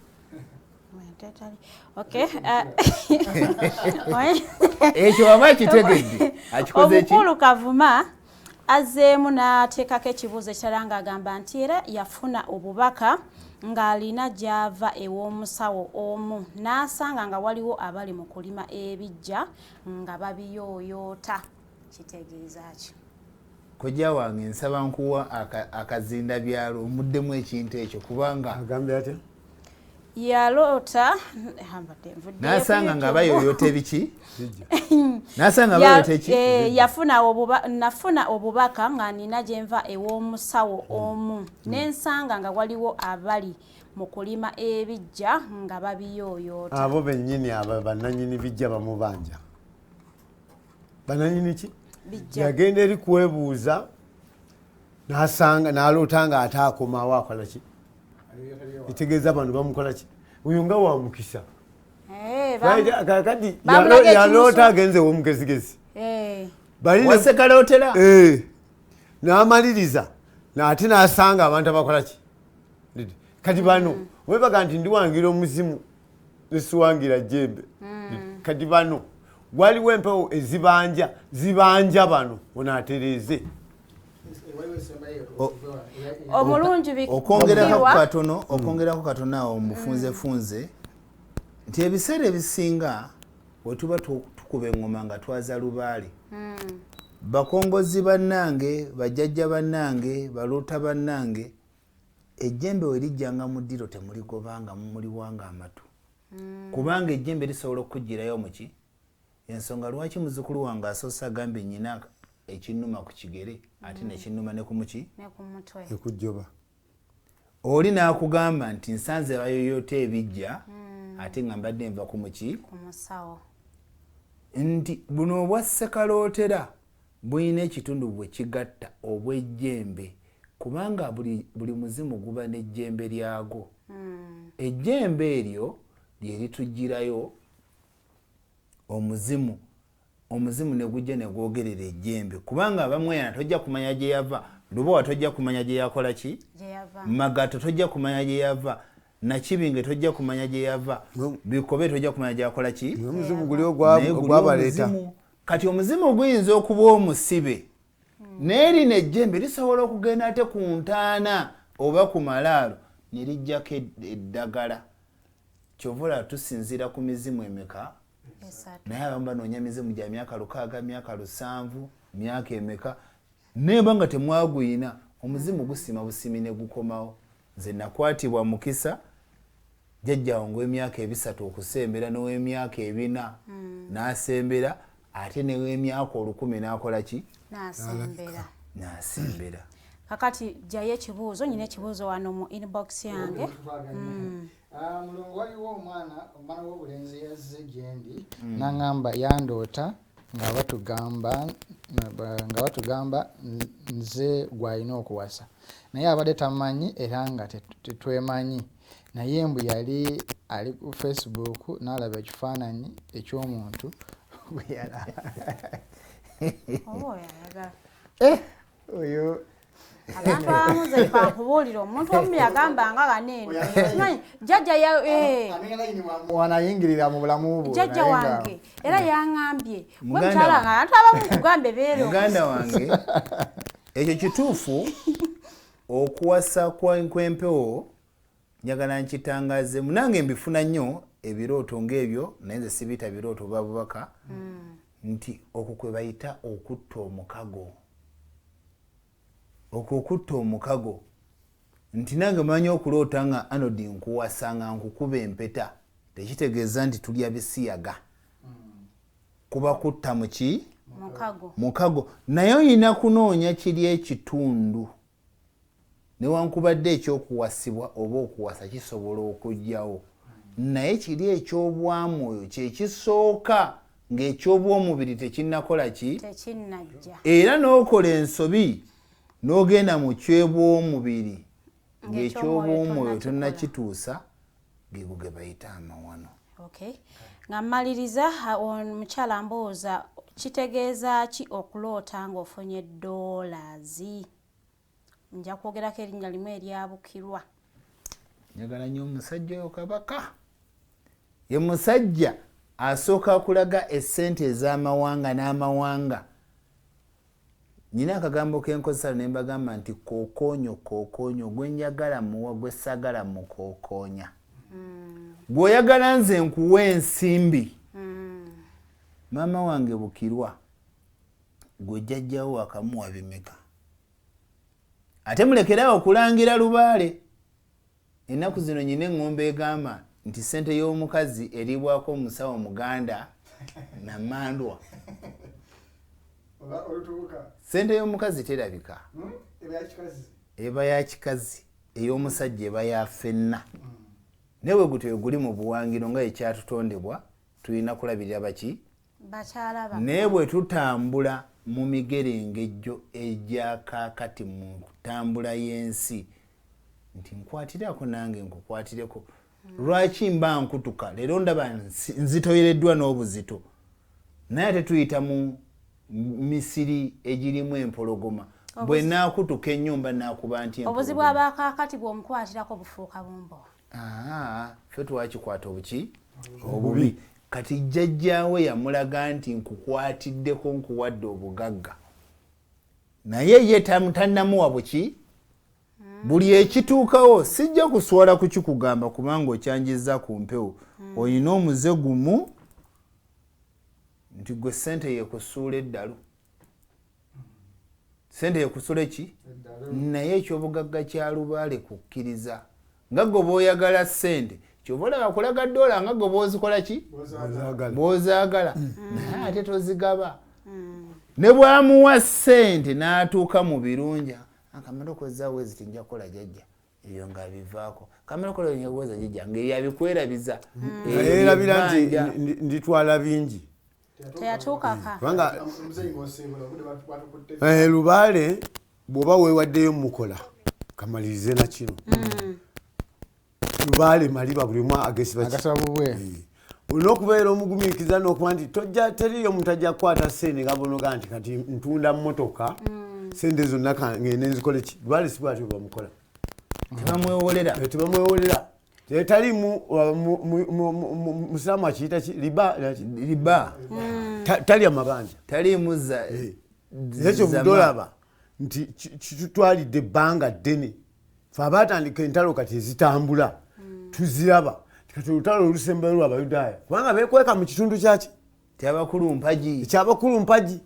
ekyo waba kitegedde akikoze ki Omukulu Kavuma azzeemu n'ateekako ekibuuzo ekirala ng'agamba nti era yafuna obubaka ng'alina gy'ava ew'omusawo omu n'asanga nga waliwo abali mu kulima ebiggya nga babiyooyoota kitegeeza ki kojja wange nsaba nkuwa akazinda byalo omuddemu ekintu ekyo kubanga agambye atya yaloota n'asanga nga bayooyoota ebiki n'asanga bayooyoota eki nafuna obubaka nga nina gye nva ew'omusawo omu n'ensanga nga waliwo abali mu kulima ebiggya nga babiyooyoota abo bennyini abo bannannyini bijja bamubanja bannannyini ki yagenda eri kwebuuza n'asanga n'aloota nga ate akomawo akola ki itegeeza bano bamukola ki oyo nga wa mukisa kakati yaloota agenze w'omugezigezi wasekalootera n'amaliriza n'ate n'asanga abantu abakola ki kati bano webaga nti ndiwangira omuzimu nesiwangira jembe kati bano waliwo empewo zibanja bano onaatereeze omulungi okwongerako katono awo mufunzefunze nti ebiseera ebisinga wetuba tukuba engoma nga twaza lubaale bakongozi bannange bajjajja bannange baluuta bannange ejjembe we lijjanga mu ddiro temuligobanga mumuliwanga amatu kubanga ejjembe lisobola okukugirayo muki ensonga lwaki muzukulu wange asoose agambe nnyina ekinnuma ku kigere ate nekinnuma ne ku muki ekujjoba oli n'akugamba nti nsanze bayoyoota ebijja ate nga mbadde nva ku muki nti buno obwa ssekalootera bulina ekitundu bwe kigatta obw'ejjembe kubanga buli muzimu guba n'ejjembe lyagwo ejjembe eryo lye litugirayo omuzimu ne gujja ne gwogerera ejjembe kubanga bamweyana tojja kumanya gye yava lubowa tojja kumanya gye yakola ki magato tojja kumanya gye yava nakibinge tojja kumanya gye yava bikobe tojja kumanya gye yakola ki omuzimu guli ogwabaleeta kati omuzimu guyinza okuba omusibe naye lino ejjembe lisobola okugenda ate ku ntaana oba ku malaalo ne lijjako eddagala kyova olaba tusinziira ku mizimu emeka naye abamu banoonya mizimu gya myaka 6 myaka 7 myaka emeka naye banga temwaguyina omuzimu gusima busimi ne gukomawo nze nakwatibwa mukisa jjajja wange w'emyaka 3 okusembera n'ow'emyaka 4 n'asembera ate n'ew'emyaka 10 n'akola ki n'asembera kakati jjayo ekibuuzo nyina ekibuuzo wano mu inbox yange mulongo waliwo omwana w'obulenzi yazze gyendi n'aŋŋamba yandoota nga batugamba nze gw'alina okuwasa naye abadde tamanyi era nga tetwemanyi naye mbu yali ali ku Facebook n'alaba ekifaananyi eky'omuntu bwe oyo abantu abamu ze twakubuulira omuntu omu yagamba nga ganeeno jjajja wanayingirira mu bulamu bwo jjajja wange era yaŋŋambye gwe mukyala nga abantu abamu tugambe beero muganda wange ekyo kituufu okuwasa kw'empewo njagala nkitangaze munange mbifuna nnyo ebirooto ng'ebyo naye nze sibiyita birooto oba bubaka nti okwo kwe bayita okutta omukago okukutta omukago nti nange manyi okuloota nga Anodi nkuwasa nga nkukuba empeta tekitegeeza nti tulya bisiyaga kuba kutta muki mukago naye oyina kunoonya kiri ekitundu newankubadde ekyokuwasibwa oba okuwasa kisobola okujjawo naye kiri ekyobwamwoyo kyekisooka ng'ekyobwomubiri tekinnakola ki era n'okola ensobi n'ogenda mu kyebwomubiri ng'ekyobwomwoyo tonnakituusa geego ge bayita amawano. nga mmaliriza omukyala mbooza kitegeeza ki okuloota ng'ofunye $? Nja kwogerako erinnya limu eryabukirwa. Njagala nnyo omusajja oyo kabaka. Ye musajja asooka kulaga essente ez'amawanga n'amawanga. Nina akagambo kenkozesa ne mbagamba nti kookoonyo gwe njagala muwa gwe sagala mukookonya. Gw'oyagala nze nkuwa ensimbi. Maama wange Bukirwa gwe jjajjawo akamuwa bimeka. Ate mulekerawo okulangira lubaale. Ennaku zino nyina eŋŋombe egamba nti ssente y'omukazi eribwako omusawo Muganda Namandwa. Ssente y'omukazi terabika. Eba ya kikazi, ey'omusajja eba ya ffenna. Newe gutyo guli mu buwangiro nga ekyatutondebwa tulina kulabirira baki? Bakyala naye bwe tutambula mu migerengejjo egya kaakati mu kutambula y'ensi nti nkwatirako nange nkukwatireko lwaki mba nkutuka leero ndaba nzitoyereddwa n'obuzito naye ate tuyita mu misiri egirimu empologoma bwe naakutuka ennyumba naakuba nti obuzibu abakaakati bw'omukwatirako bufuuka bumbo. Ffe twakikwata obuki obubi kati jjajjaawe yamulaga nti nkukwatiddeko nkuwadde obugagga naye ye tannamuwa buki buli ekituukawo sijja kuswala kukikugamba kubanga okyanjizza ku mpewo oyina omuze gumu nti gwe ssente yekusuula eddalu ssente yekusuula ki naye ekyobugagga kya lubaale kukkiriza nga gwe bw'oyagala ssente kyova olaba kulaga $, nga gwe bw'ozikola ki bw'ozaagala naye ate tozigaba ne bwamuwa ssente n'atuuka mu birunja akamala okozaawo eziti nja kukola jjajja ebyo ng'abivaako kamala okola nyeweza jjajja ng'eyabikwerabiza erabira nti nditwala bingi teyatuukaka kubanga lubaale bw'oba weewaddeyo mukola kamalirize na kino lubaale maliba buli omu agesiba bubwe olina okubeera omugumiikiriza n'okuba nti tojja teriyo omuntu ajja kukwata ssente nga bonoga nti kati ntunda mmotoka ssente zonna ngende nzikole ki lubaale si bwatyo bamukola tebamwewolera talimu musiraamu akiyita ki riba talya mabanja talimu ekyo budolaba nti kitutwalidde ebbanga ddene fe abaatandika entalo kati ezitambula tuziraba kati olutalo olusembayo lw'Abayudaaya kubanga beekweka mu kitundu kyaki ekyabakulu mpagi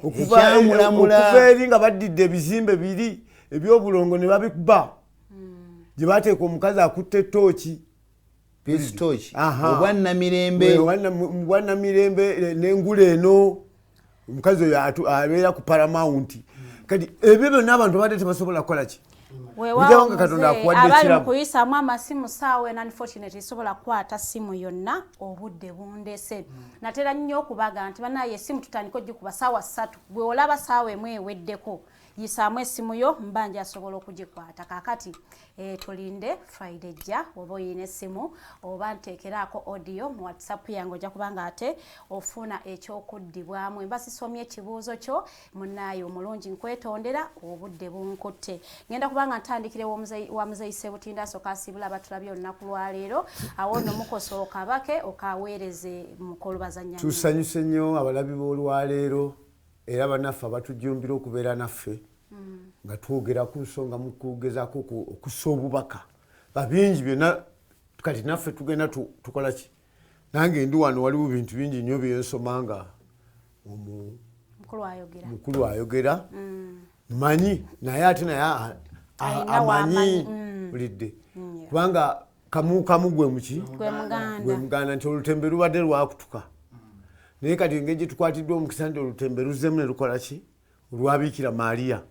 okuva eri nga baddidde ebizimbe biri ebyobulongo ne babikuba gye bateeka omukazi akutta ettooki obwannamirembe n'engula eno omukazi oyo abeera ku Paramount kati ebyo byonna abantu badde tebasobola kukola ki Ujawanga Katonda akuwadde abali ekirabo. mukuyisaamu amasimu saawe unfortunately sobola kukwata simu yonna obudde bundese natera nnyo okubaga nti banaye esimu tutandika ogikuba saawa 3 gwe olaba saawa emu eweddeko yisaamu esimu yo mbanja asobola okugikwata kakati tulinde Friday jja oba oyina essimu oba nteekeraako audio mu WhatsApp yange ojja kubanga ate ofuna ekyokuddibwamu emba sisomye ekibuuzo kyo munaayo omulungi nkwetondera obudde bunkutte ngenda kubanga ntandikirewo wa Mzee Ssebutinde asooka asibula abatulabye olunaku lwaleero awo nno Mukose okabake okaweereze Omulongo Bazannya Nengo. Tusanyuse nnyo abalabi b'olwaleero era bannaffe abatujjumbira okubeera naffe nga twogera ku nsonga mu kugezaako okussa obubaka babingi byonna kati naffe tugenda tukola ki nange ndi wano waliwo bintu bingi nnyo byensoma nga mukulu ayogera manyi naye ate naye amanyi bulidde kubanga kamu gwe muki gwe muganda nti olutembe lubadde lwakutuka naye kati engeri gye tukwatiddwa omukisa nti olutembe luzzemu ne lukola ki olwabiikira Maaliya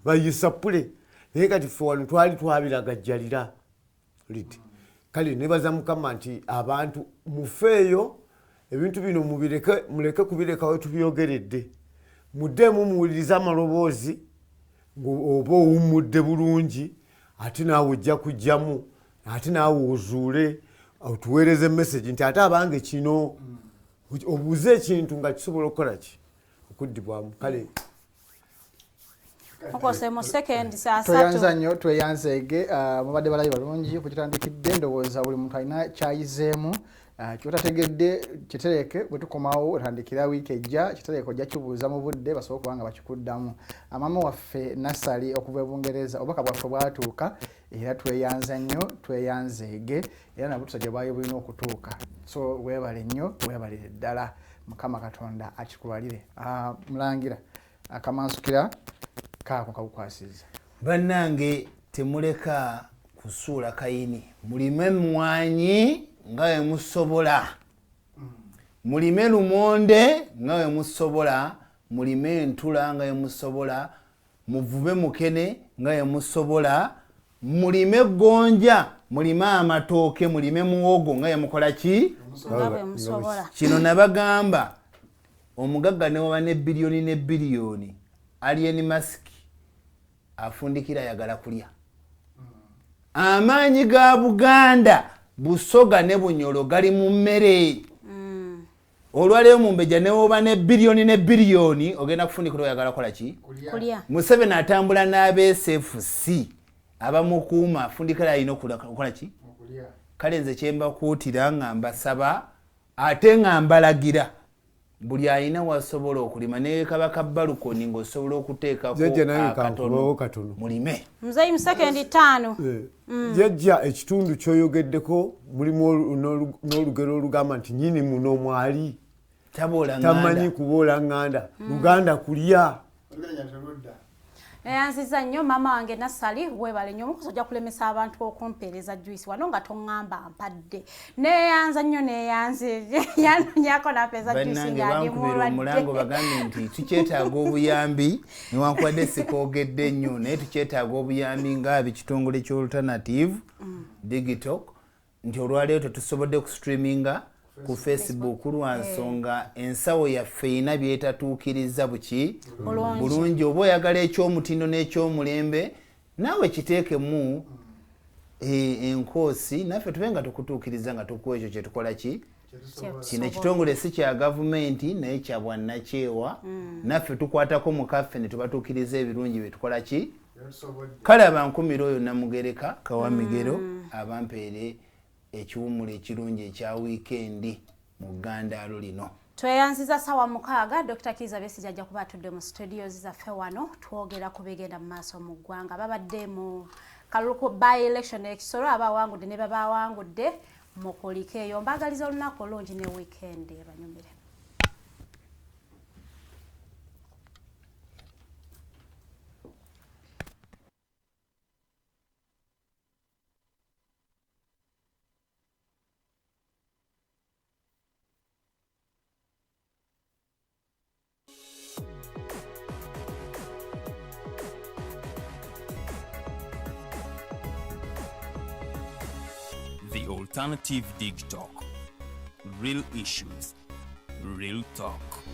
bayisa pule naye kati ffe wano twali twabiragajjalira bulidde kale nebaza Mukama nti abantu mufeeyo ebintu bino muleke kubirekawo tubyogeredde muddemu muwulirize amaloboozi oba owummudde bulungi ate naawe ojja kujjamu ate naawe ozuule otuweereze message nti ate abange kino obuuze ekintu nga kisobola okukola ki okuddibwamu kale Mukose mu second saa 3 tweyanza nnyo tweyanzeege mubadde balabi balungi kukitandikidde ndowooza buli muntu alina kyayizeemu kyotategedde kitereke bwe tukomawo otandikira wiiki ejja kitereke ojja kibuuza mu budde basobola okuba nga bakikuddamu maama waffe Nassali okuva e Bungereza obubaka bwaffe bwatuuka era tweyanza nnyo tweyanzeege era nabwo tusajja bwayo bulina okutuuka so weebale nnyo weebalire ddala Mukama Katonda akikubalire mulangira akamansukira kaako kakukwasiza bannange temuleka kusuula kayini mulime emmwanyi nga we musobola mulime lumonde nga we musobola mulime entula nga we musobola muvube mukene nga we musobola mulime gonja mulime amatooke mulime muwogo nga we mukola ki kino nabagamba omugagga newoba ne biliyoni Alien Musk afundikira ayagala kulya amaanyi ga Buganda Busoga ne Bunyolo gali mu mmere olwaleero Omumbejja newoba ne biliyoni ogenda kufundikira oyagala kola ki kulya Museveni atambula n'abeSFC abamukuuma afundikira alina okukola ki kale nze kyemba kuutira nga mbasaba ate nga mbalagira buli alina wasobola okulima ne kabaka balukoni ng'osobola okuteekako katono mulime Mzee mu second 5 jjajja ekitundu kyoyogeddeko mulimu n'olugero olugamba nti nyini muno mwali tamanyi kuboola nganda Luganda kulya Neyanziza nnyo maama wange Nassali weebale nnyo Mukose ojja kulemesa abantu okumpeereza juice wano nga toŋŋamba mpadde neyanza nnyo neyanzije yanonyako napeeza juice ng'ali mulwadde omulango bagambe nti tukyetaaga obuyambi newankubadde sikoogedde nnyo naye tukyetaaga obuyambi ng'ab'ekitongole ky'Alternative Digital nti olwaleero tetusobodde ku streaminga ku Facebook lwa nsonga ensawo yaffe erina byetatuukiriza buki bulungi oba oyagala ekyomutindo n'ekyomulembe naawe kiteekemu enkoosi naffe tube nga tukutuukiriza nga tukuwa ekyo kyetukola ki kino ekitongole si kya gavumenti naye kya bwannakyewa naffe tukwatako mu kaffe ne tubatuukiriza ebirungi byetukola ki kale abankumira oyo Namugereka Kawamigero abampeere ekiwumula ekirungi ekya wiikendi mu Ggandalo lino tweyanziza sawa 6 Dr. Kiza Besigye ajja kuba atudde mu studios zaffe wano twogera ku bigenda mu maaso mu ggwanga babadde mu kalulu by election ekisolo abawangudde ne babawangudde mu kuliko eyo mbagaliza olunaku olungi ne weekend abanyumire The Alternative Dig Talk. Real issues, real talk.